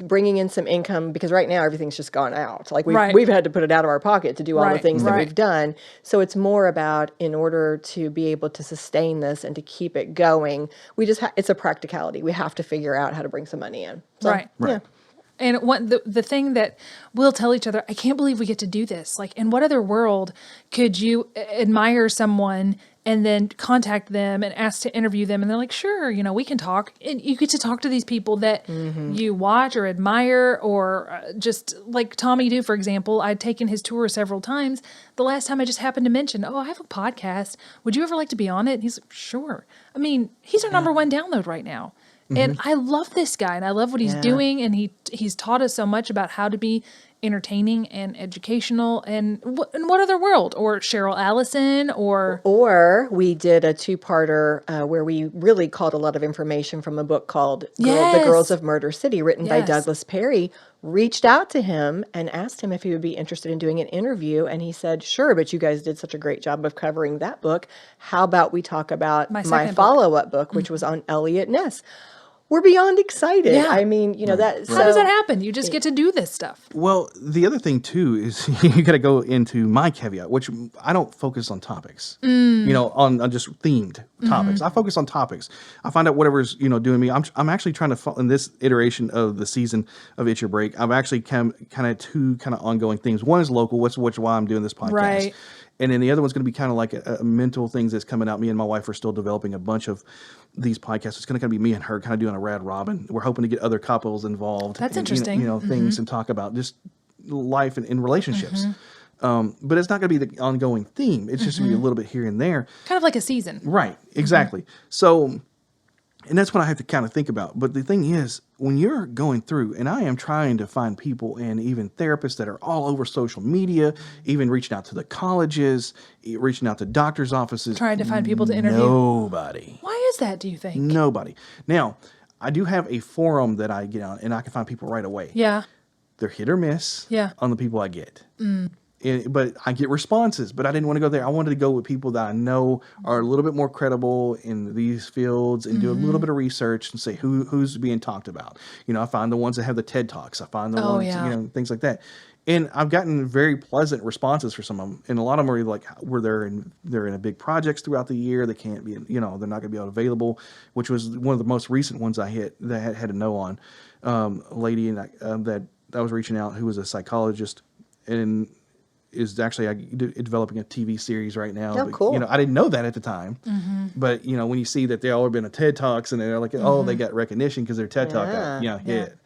bringing in some income, because right now everything's just gone out. Like Right. we've had to put it out of our pocket to do all the Right, things that right. we've done. So it's more about, in order to be able to sustain this and to keep it going, we just it's a practicality. We have to figure out how to bring some money in. So, Right. Yeah. And the thing that we'll tell each other, I can't believe we get to do this. Like, in what other world could you admire someone and then contact them and ask to interview them? And they're like, sure, we can talk. And you get to talk to these people that you watch or admire, or just like Tommy Do, for example. I'd taken his tour several times. The last time I just happened to mention, I have a podcast. Would you ever like to be on it? And he's like, sure. I mean, he's our number one download right now. And I love this guy, and I love what he's doing, and he's taught us so much about how to be entertaining and educational. And in what other world? Or Cheryl Allison, Or we did a two-parter where we really called a lot of information from a book called The Yes. Girls of Murder City, written by Yes. Douglas Perry. Reached out to him and asked him if he would be interested in doing an interview, and he said, sure, but you guys did such a great job of covering that book. How about we talk about My my second book. follow-up book, which was on Elliot Ness. We're beyond excited. Yeah. I mean, that. how does that happen? You just get to do this stuff. Well, the other thing too is you got to go into my caveat, which I don't focus on topics, on just themed topics. I focus on topics. I find out whatever's doing me. I'm actually trying to in this iteration of the season of Itch Your Break. I've actually kind of two kind of ongoing things. One is local, which why I'm doing this podcast. Right. And then the other one's going to be kind of like a mental things that's coming out. Me and my wife are still developing a bunch of these podcasts. It's going to kind of be me and her kind of doing a rad robin. We're hoping to get other couples involved. That's and, interesting. things and talk about just life and relationships. But it's not going to be the ongoing theme. It's just going to be a little bit here and there. Kind of like a season. Right. Exactly. So, and that's what I have to kind of think about. But the thing is, when you're going through, and I am trying to find people and even therapists that are all over social media, even reaching out to the colleges, reaching out to doctors' offices. Trying to find people to interview. Nobody. Why is that, do you think? Nobody. Now, I do have a forum that I get on, and I can find people right away. Yeah. They're hit or miss Yeah. on the people I get. But I get responses, but I didn't want to go there. I wanted to go with people that I know are a little bit more credible in these fields and do a little bit of research and say who's being talked about. I find the ones that have the TED Talks. I find the ones, yeah. Things like that. And I've gotten very pleasant responses for some of them. And a lot of them are like where they're in a big projects throughout the year. They can't be, they're not going to be available, which was one of the most recent ones I hit that had a no on. A lady that I was reaching out who was a psychologist and is actually developing a TV series right now. Oh, cool. I didn't know that at the time. But, when you see that they all have been at TED Talks and they're like, oh, they got recognition because their TED Talk got, hit.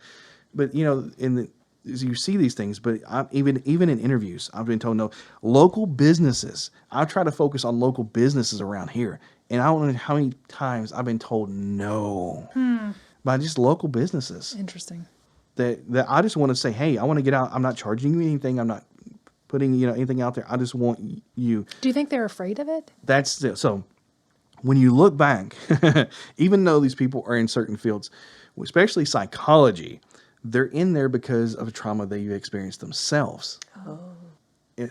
But, as you see these things, but even in interviews, I've been told no. Local businesses, I try to focus on local businesses around here. And I don't know how many times I've been told no by just local businesses. Interesting. That I just want to say, hey, I want to get out. I'm not charging you anything. I'm not putting anything out there. I just want you. Do you think they're afraid of it? So when you look back, even though these people are in certain fields, especially psychology, they're in there because of trauma they've experienced themselves.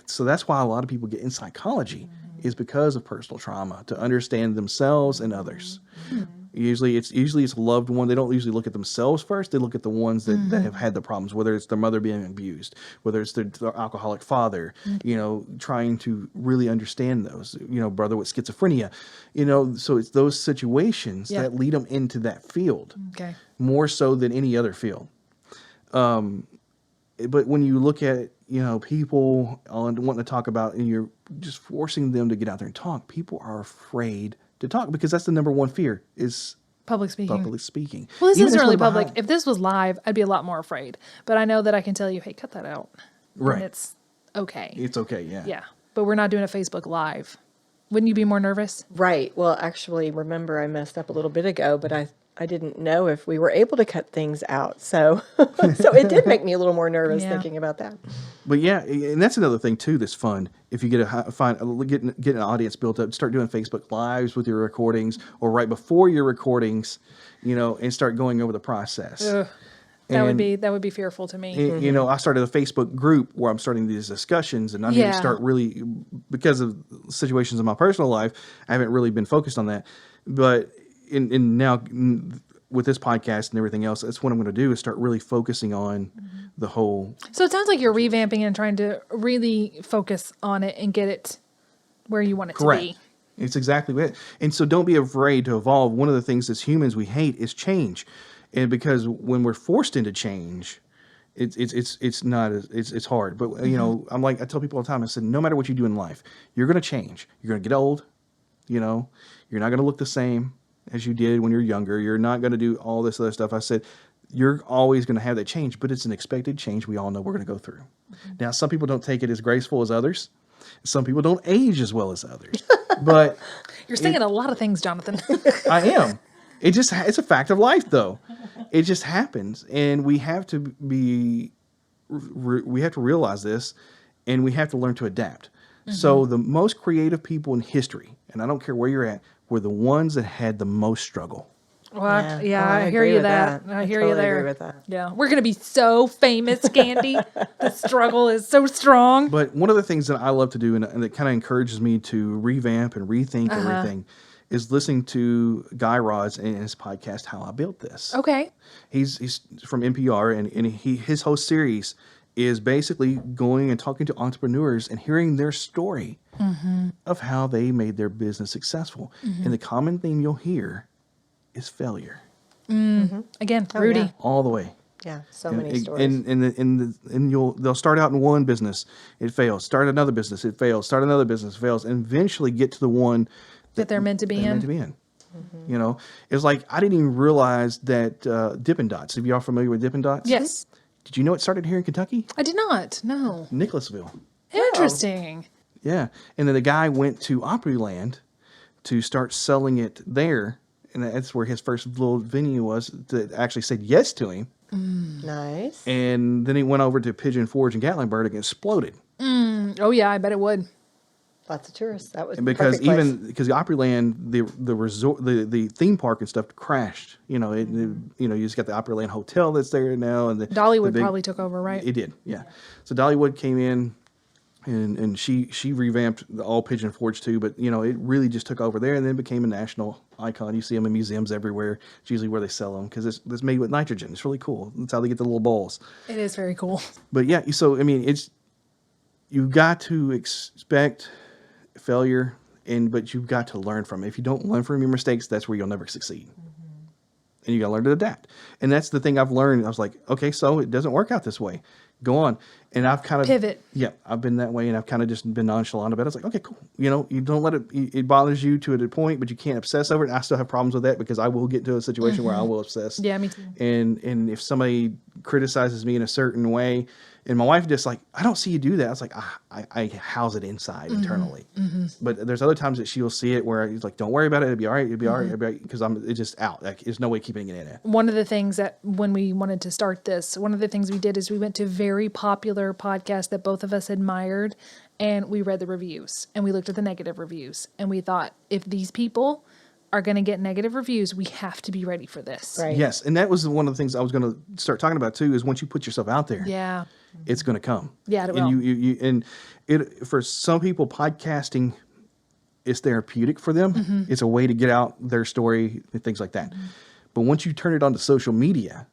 So that's why a lot of people get in psychology is because of personal trauma, to understand themselves and others. Usually it's a loved one. They don't usually look at themselves first. They look at the ones that have had the problems, whether it's their mother being abused, whether it's their alcoholic father, trying to really understand those, brother with schizophrenia, so it's those situations that lead them into that field Okay. more so than any other field. But when you look at, people wanting to talk about, and you're just forcing them to get out there and talk, people are afraid to talk because that's the number one fear is Public speaking. public speaking. Well, this Even isn't if really we're public. behind- If this was live, I'd be a lot more afraid. But I know that I can tell you, hey, cut that out. Right. And it's okay. It's okay, yeah. Yeah. But we're not doing a Facebook Live. Wouldn't you be more nervous? Right. Well, actually, remember I messed up a little bit ago, but I didn't know if we were able to cut things out. So it did make me a little more nervous Yeah. thinking about that. But yeah, and that's another thing too that's fun. If you get an audience built up, start doing Facebook Lives with your recordings or right before your recordings, and start going over the process. Ugh. That would be fearful to me. I started a Facebook group where I'm starting these discussions, and I need to Yeah. start really, because of situations in my personal life, I haven't really been focused on that. But in now, with this podcast and everything else, that's what I'm going to do is start really focusing on the whole. So it sounds like you're revamping and trying to really focus on it and get it where you want it to be. It's exactly it. And so don't be afraid to evolve. One of the things as humans we hate is change. And because when we're forced into change, it's not as it's hard. But you know, I tell people all the time, I said, no matter what you do in life, you're going to change. You're going to get old, you know, you're not going to look the same as you did when you're younger. You're not going to do all this other stuff. I said, you're always going to have that change, but it's an expected change we all know we're going to go through. Now, some people don't take it as graceful as others. Some people don't age as well as others. But You're saying a lot of things, Jonathan. I am. It's a fact of life, though. It just happens, and we have to realize this, and we have to learn to adapt. So the most creative people in history, and I don't care where you're at, were the ones that had the most struggle. Well, yeah, Oh, I hear agree you with that. I hear you totally there. agree with that. Yeah, we're gonna be so famous, Candy. The struggle is so strong. But one of the things that I love to do, and that kind of encourages me to revamp and rethink everything, is listening to Guy Raz and his podcast, How I Built This. Okay. He's from NPR, and his whole series is basically going and talking to entrepreneurs and hearing their story of how they made their business successful. And the common theme you'll hear is failure. Again, Rudy. yeah. All the way. Yeah, so many stories. And they'll start out in one business, it fails. Start another business, it fails. Start another business, it fails, and eventually get to the one That they're meant to be in. You know, it's like I didn't even realize that Dippin' Dots. Are y'all familiar with Dippin' Dots? Yes. Did you know it started here in Kentucky? I did not. No. Nicholasville. Interesting. Yeah, and then the guy went to Opryland to start selling it there, and that's where his first little venue was that actually said yes to him. Nice. And then he went over to Pigeon Forge in Gatlinburg and exploded. Oh yeah, I bet it would. Lots of tourists. That was And because perfect place. because Opryland, the resort, the theme park and stuff crashed. You know, you just got the Opryland Hotel that's there now, and Dollywood probably took over, right? It did, yeah. So Dollywood came in, and she revamped all Pigeon Forge too. But you know, it really just took over there, and then became a national icon. You see them in museums everywhere. It's usually where they sell them because it's made with nitrogen. It's really cool. That's how they get the little balls. It is very cool. But yeah, so I mean, you've got to expect failure, but you've got to learn from it. If you don't learn from your mistakes, that's where you'll never succeed. And you got to learn to adapt. And that's the thing I've learned. I was like, okay, so it doesn't work out this way. Go on. And I've kind of Pivot. Yeah, I've been that way, and I've kind of just been nonchalant about it. I was like, okay, cool. You know, you don't let it bothers you to a point, but you can't obsess over it. I still have problems with that because I will get to a situation where I will obsess. Yeah, me too. And if somebody criticizes me in a certain way, and my wife just like, I don't see you do that. I was like, I house it inside internally. But there's other times that she'll see it where he's like, don't worry about it. It'll be all right. It'll be all right. It'll be all right. Because it's just out. Like, there's no way keeping it in it. One of the things that when we wanted to start this, one of the things we did is we went to very popular podcasts that both of us admired, and we read the reviews and we looked at the negative reviews, and we thought, if these people are going to get negative reviews, we have to be ready for this. Right. Yes. And that was one of the things I was going to start talking about too, is once you put yourself out there, Yeah. it's going to come. Yeah, it and will. it for some people, podcasting is therapeutic for them. It's a way to get out their story and things like that. But once you turn it onto social media,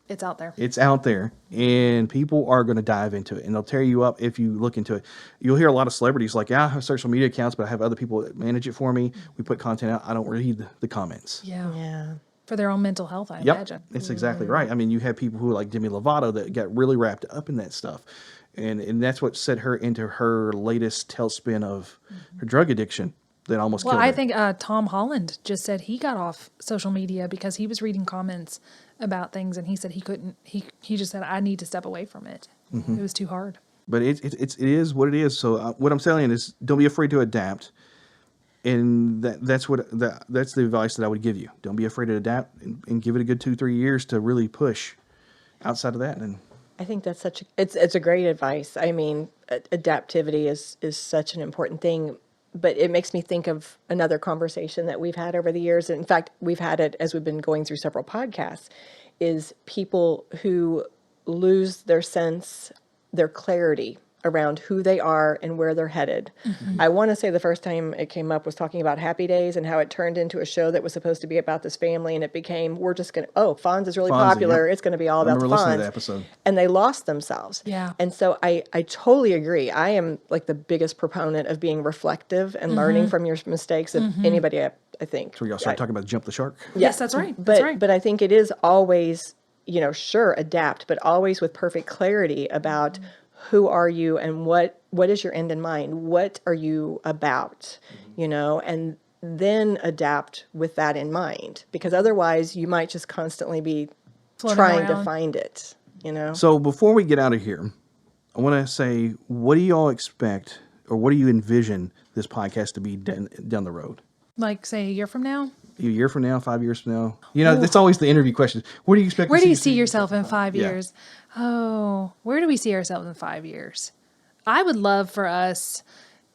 It's out there. it's out there, and people are going to dive into it, and they'll tear you up if you look into it. You'll hear a lot of celebrities like, yeah, I have social media accounts, but I have other people that manage it for me. We put content out. I don't read the comments. Yeah. Yeah. For their own mental health, I Yep, imagine. it's exactly right. I mean, you have people who are like Demi Lovato that got really wrapped up in that stuff, and that's what set her into her latest tailspin of her drug addiction that almost Well, killed her. I think Tom Holland just said he got off social media because he was reading comments about things, and he said he couldn't. He just said, I need to step away from it. It was too hard. But it is what it is. So what I'm saying is, don't be afraid to adapt, and that's the advice that I would give you. Don't be afraid to adapt, and give it a good 2-3 years to really push outside of that. And I think that's it's a great advice. I mean, adaptivity is such an important thing, but it makes me think of another conversation that we've had over the years. In fact, we've had it as we've been going through several podcasts, is people who lose their clarity around who they are and where they're headed. I want to say the first time it came up was talking about Happy Days and how it turned into a show that was supposed to be about this family, and it became, we're just going to, Fonz is really popular. Yep. It's going to be all I about the remember listening to Fonz. that episode. And they lost themselves. Yeah. And so I totally agree. I am like the biggest proponent of being reflective and learning from your mistakes of anybody, I think. So y'all started talking about Jump the Shark? Yes, that's right. That's right. But I think it is always, sure, adapt, but always with perfect clarity about who are you and what is your end in mind? What are you about? And then adapt with that in mind, because otherwise you might just constantly be Floating trying to around. find it, So before we get out of here, I want to say, what do y'all expect, or what do you envision this podcast to be down the road? Like, say, a year from now? A year from now, 5 years from now? That's always the interview question. What do you expect? Where do you see yourself in 5 Yeah. years? Oh, where do we see ourselves in 5 years? I would love for us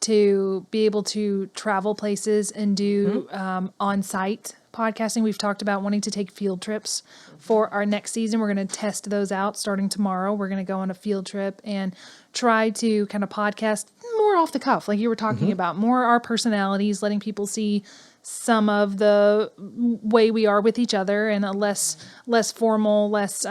to be able to travel places and do on-site podcasting. We've talked about wanting to take field trips for our next season. We're going to test those out starting tomorrow. We're going to go on a field trip and try to kind of podcast more off the cuff, like you were talking about, more our personalities, letting people see some of the way we are with each other in a less formal, less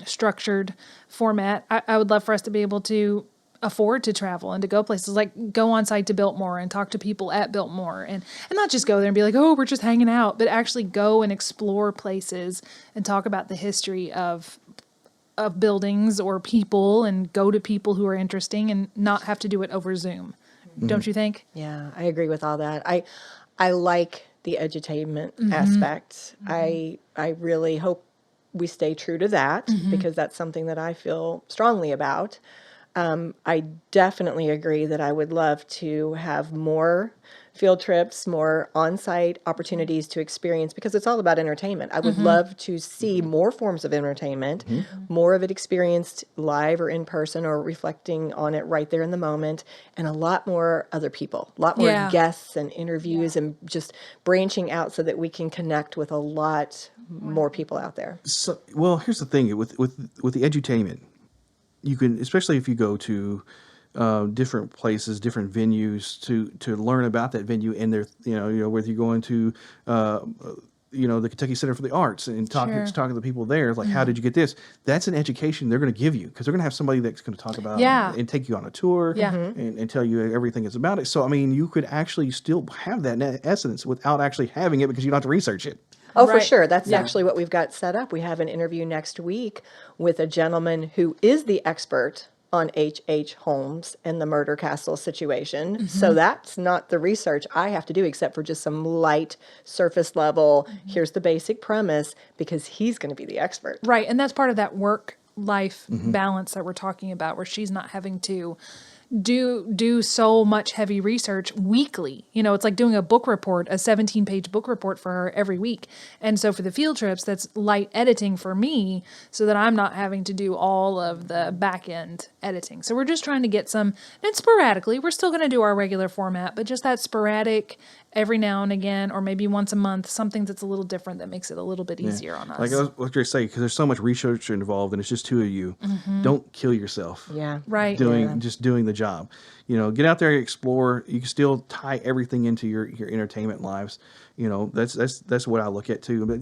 structured format. I would love for us to be able to afford to travel and to go places, like go on site to Biltmore and talk to people at Biltmore, and not just go there and be like, oh, we're just hanging out, but actually go and explore places and talk about the history of buildings or people, and go to people who are interesting and not have to do it over Zoom. Don't you think? Yeah, I agree with all that. I like the edutainment aspect. I really hope we stay true to that, because that's something that I feel strongly about. I definitely agree that I would love to have more field trips, more on-site opportunities to experience, because it's all about entertainment. I would love to see more forms of entertainment, more of it experienced live or in person, or reflecting on it right there in the moment, and a lot more other people, a lot more guests and interviews, and just branching out so that we can connect with a lot more people out there. So, well, here's the thing with the edutainment, you can, especially if you go to different places, different venues, to learn about that venue, and there, whether you're going to the Kentucky Center for the Arts and talking to the people there, like, how did you get this? That's an education they're going to give you, because they're going to have somebody that's going to talk about and take you on a tour and tell you everything is about it. So, I mean, you could actually still have that in essence without actually having it, because you don't have to research it. Oh, for sure. That's actually what we've got set up. We have an interview next week with a gentleman who is the expert on H.H. Holmes and the murder castle situation. So that's not the research I have to do, except for just some light surface level. Here's the basic premise, because he's going to be the expert. Right. And that's part of that work-life balance that we're talking about, where she's not having to do so much heavy research weekly. It's like doing a book report, a 17-page book report for her every week. And so for the field trips, that's light editing for me, so that I'm not having to do all of the back end editing. So we're just trying to get some, and sporadically, we're still going to do our regular format, but just that sporadic every now and again, or maybe once a month, something that's a little different that makes it a little bit easier on us. Like I was going to say, because there's so much research involved, and it's just two of you. Don't kill yourself. Yeah. Right. Just doing the job. Get out there, explore. You can still tie everything into your entertainment lives. That's what I look at too. But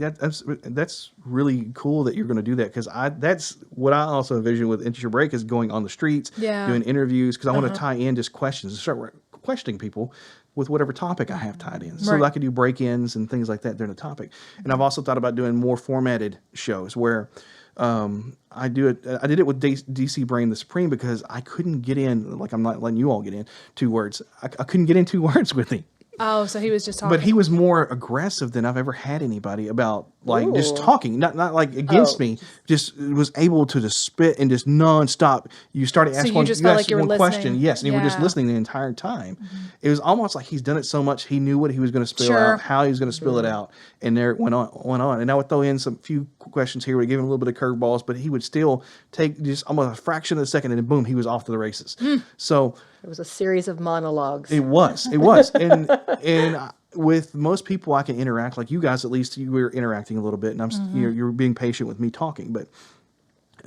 that's really cool that you're going to do that, because that's what I also envision with Into Your Break, is going on the streets, doing interviews, because I want to tie in just questions and start questioning people with whatever topic I have tied in, so that I can do break-ins and things like that during the topic. And I've also thought about doing more formatted shows where I did it with DC Brain the Supreme, because I couldn't get in, like I'm not letting you all get in, 2 words. I couldn't get in 2 words with him. Oh, so he was just talking. But he was more aggressive than I've ever had anybody about, like, just talking, not like against me. Just was able to just spit and just nonstop. You started asking you just felt like you were one question, listening. yes, and you were just listening the entire time. It was almost like he's done it so much, he knew what he was going to spill out, how he was going to spill it out, and there it went on. And I would throw in some few questions here, would give him a little bit of curveballs, but he would still take just almost a fraction of a second, and then boom, he was off to the races. So It was a series of monologues. it was, and with most people I can interact, like you guys, at least you were interacting a little bit, and you're being patient with me talking. But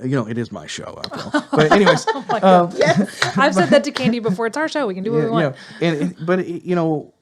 It is my show, after all. But anyways, I've said that to Candy before. It's our show. We can do what we want.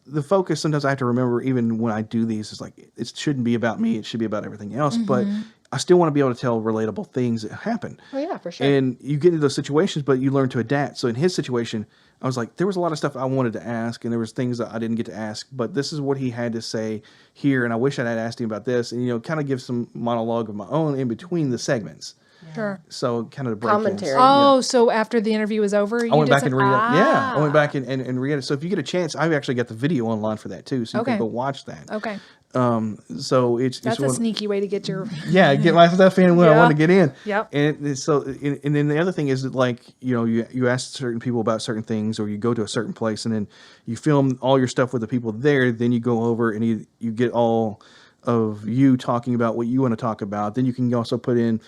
The focus, sometimes I have to remember, even when I do these, is like, it shouldn't be about me. It should be about everything else. But I still want to be able to tell relatable things that happen. Oh, yeah, for sure. And you get into those situations, but you learn to adapt. So in his situation, I was like, there was a lot of stuff I wanted to ask, and there was things that I didn't get to ask, but this is what he had to say here, and I wish I had asked him about this, and, kind of give some monologue of my own in between the segments. Sure. So kind of the break Commentary. Oh, so after the interview was over, I went back and read it. Yeah, I went back and read it. So if you get a chance, I've actually got the video online for that too, so you can go watch that. Okay. So That's a sneaky way to get your... get my stuff in when I want to get in. Yep. And so, and then the other thing is that, like, you ask certain people about certain things, or you go to a certain place, and then you film all your stuff with the people there. Then you go over and you get all of you talking about what you want to talk about. Then you can also put in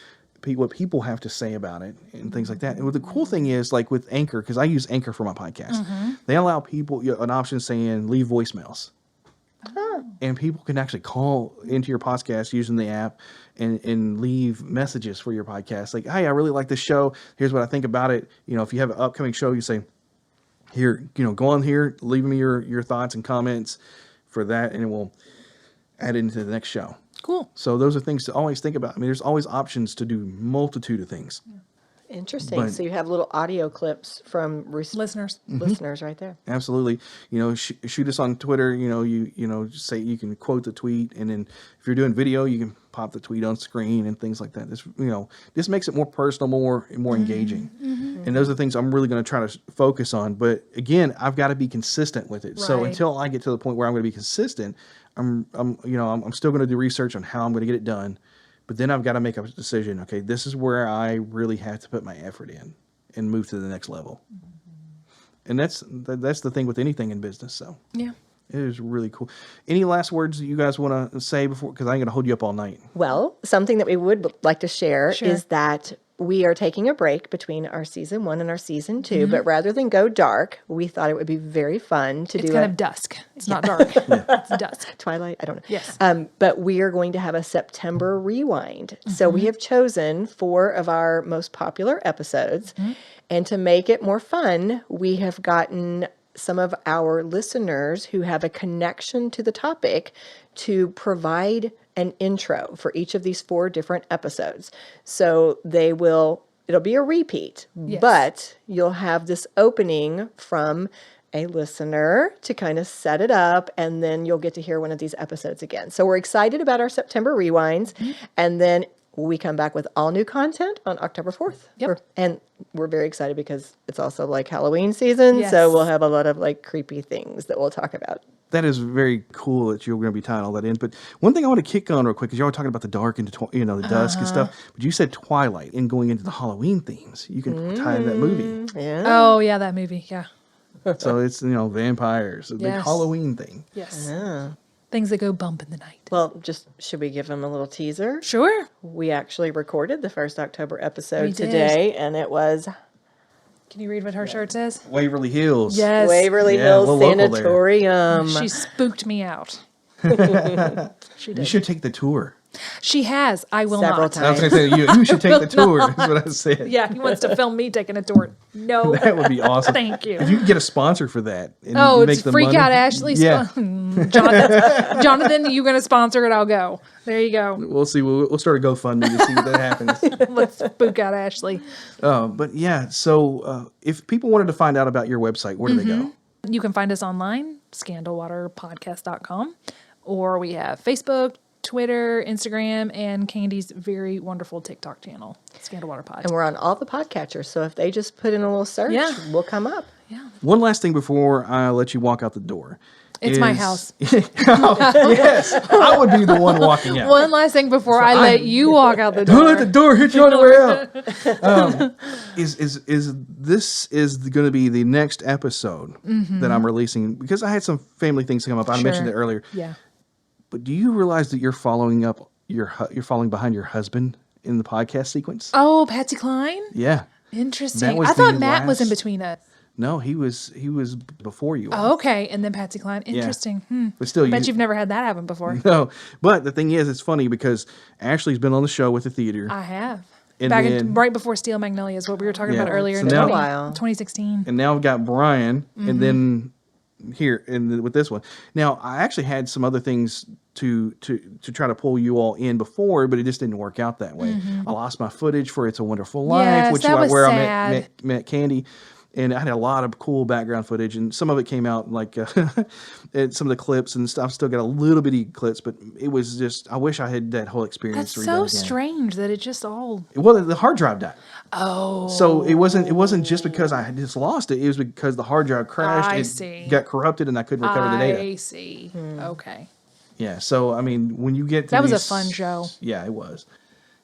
what people have to say about it and things like that. And what the cool thing is, like with Anchor, because I use Anchor for my podcast, they allow people an option saying leave voicemails. And people can actually call into your podcast using the app and leave messages for your podcast. Like, hey, I really like this show. Here's what I think about it. If you have an upcoming show, you say, here, go on here, leave me your thoughts and comments for that, and we'll add it into the next show. Cool. So those are things to always think about. I mean, there's always options to do multitude of things. Interesting. So you have little audio clips from Listeners. listeners right there. Absolutely. Shoot us on Twitter. You say you can quote the tweet, and then if you're doing video, you can pop the tweet on screen and things like that. This makes it more personal, more engaging. And those are things I'm really going to try to focus on. But again, I've got to be consistent with it. So until I get to the point where I'm going to be consistent, I'm still going to do research on how I'm going to get it done. But then I've got to make a decision. Okay, this is where I really have to put my effort in and move to the next level. And that's the thing with anything in business. So Yeah. it is really cool. Any last words that you guys want to say before? Because I'm going to hold you up all night. Well, something that we would like to share Sure. is that we are taking a break between our season 1 and our season 2, but rather than go dark, we thought it would be very fun to It's do kind of dusk. It's not dark. It's dusk. Twilight, I don't know. Yes. But we are going to have a September rewind. So we have chosen 4 of our most popular episodes. And to make it more fun, we have gotten some of our listeners who have a connection to the topic to provide an intro for each of these 4 different episodes. So it'll be a repeat, but you'll have this opening from a listener to kind of set it up, and then you'll get to hear one of these episodes again. So we're excited about our September rewinds, and then we come back with all new content on October 4th. Yep. And we're very excited because it's also like Halloween season, Yes. so we'll have a lot of like creepy things that we'll talk about. That is very cool that you're going to be tying all that in. But one thing I want to kick on real quick is y'all were talking about the dark and the dusk and stuff. But you said Twilight and going into the Halloween themes. You can tie in that movie. Yeah. Oh, yeah, that movie. Yeah. So it's vampires, the big Yes. Halloween thing. Yes. Yeah. Things that go bump in the night. Well, should we give them a little teaser? Sure. We actually recorded the first October We episode did. today, and it was Can you read what her shirt says? Waverly Hills. Yes. Waverly Yeah, Hills we're local there. Sanatorium. She spooked me out. She You did. should take the tour. She has. I will Several not. times. I was going to say, you should take the tour. That's what I said. Yeah, he wants to film me taking a tour. No. That would be awesome. Thank you. If you could get a sponsor for that. And Oh, make it's the Freak money. Out Ashley. Yeah. Jonathan, you going to sponsor it? I'll go. There you go. We'll see. We'll start a GoFundMe to see what that happens. Let's spook out Ashley. But yeah, so if people wanted to find out about your website, where do they go? You can find us online, scandalwaterpodcast.com, or we have Facebook, Twitter, Instagram, and Candy's very wonderful TikTok channel, Scandalwater Pod. And we're on all the podcatchers, so if they just put in a little search, Yeah. we'll come up. Yeah. One last thing before I let you walk out the door. It's my house. Yes, I would be the one walking out. One last thing before I let you walk out the Don't door. let the door hit you on the way out. This is going to be the next episode that I'm releasing, because I had some family things come up. I mentioned it earlier. Yeah. But do you realize that you're following behind your husband in the podcast sequence? Oh, Patsy Cline? Yeah. Interesting. was I thought the Matt was in last- between us. No, he was before you. Oh, okay. And then Patsy Cline. Interesting. But still, Bet you've never had that happen before. No, but the thing is, it's funny because Ashley's been on the show with the theater, I have. And Back then, right before Steel Magnolias, what we were talking Yeah. about earlier So in now- 2016. and now I've got Brian, Mm-hmm. and then here with this one. Now I actually had some other things to try to pull you all in before, but it just didn't work out that way. I lost my footage for "It's a Wonderful Life," Mm-hmm. Yes, which that is was where sad. I met Candy. And I had a lot of cool background footage, and some of it came out like some of the clips and stuff. Still got a little bitty clips, but it was just, I wish I had that whole experience. That's redone so again. strange that it just all. Well, the hard drive died. Oh. So it wasn't just because I had just lost it. It was because the hard drive crashed. I it see. got corrupted, and I couldn't recover the data. I see. Okay. Yeah. So I mean, when you get to That was a these- fun show. Yeah, it was.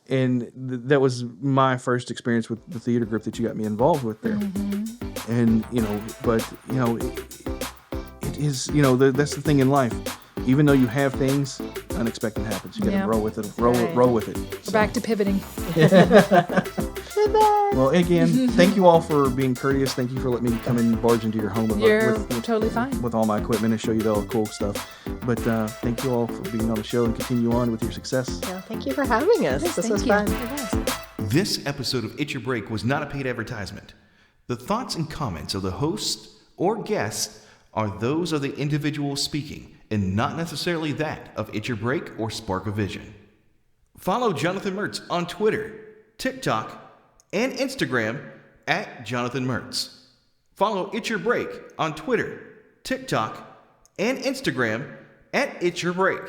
And that was my first experience with the theater group that you got me involved with there. Mm-hmm. And it is, that's the thing in life. Even though you have things, unexpected happens. You got to Yeah. roll with it. Right. Roll with it. We're back to pivoting. Well, again, thank you all for being courteous. Thank you for letting me come and barge into your home You're totally fine. with all my equipment and show you all the cool stuff. But thank you all for being on the show, and continue on with your success. Yeah, thank you for having us. This was fun. This episode of It's Your Break was not a paid advertisement. The thoughts and comments of the host or guests are those of the individual speaking and not necessarily that of It's Your Break or Spark a Vision. Follow Jonathan Mertz on Twitter, TikTok, and Instagram at Jonathan Mertz. Follow It's Your Break on Twitter, TikTok, and Instagram at It's Your Break.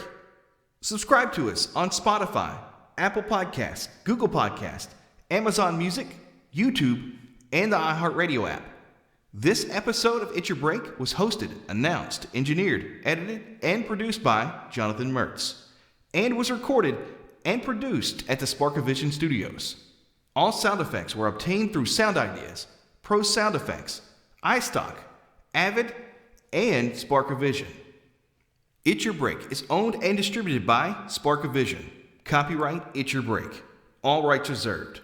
Subscribe to us on Spotify, Apple Podcasts, Google Podcasts, Amazon Music, YouTube, and the iHeartRadio app. This episode of It's Your Break was hosted, announced, engineered, edited, and produced by Jonathan Mertz, and was recorded and produced at the Spark a Vision Studios. All sound effects were obtained through Sound Ideas, Pro Sound Effects, iStock, Avid, and Spark a Vision. It's Your Break is owned and distributed by Spark a Vision. Copyright It's Your Break. All rights reserved.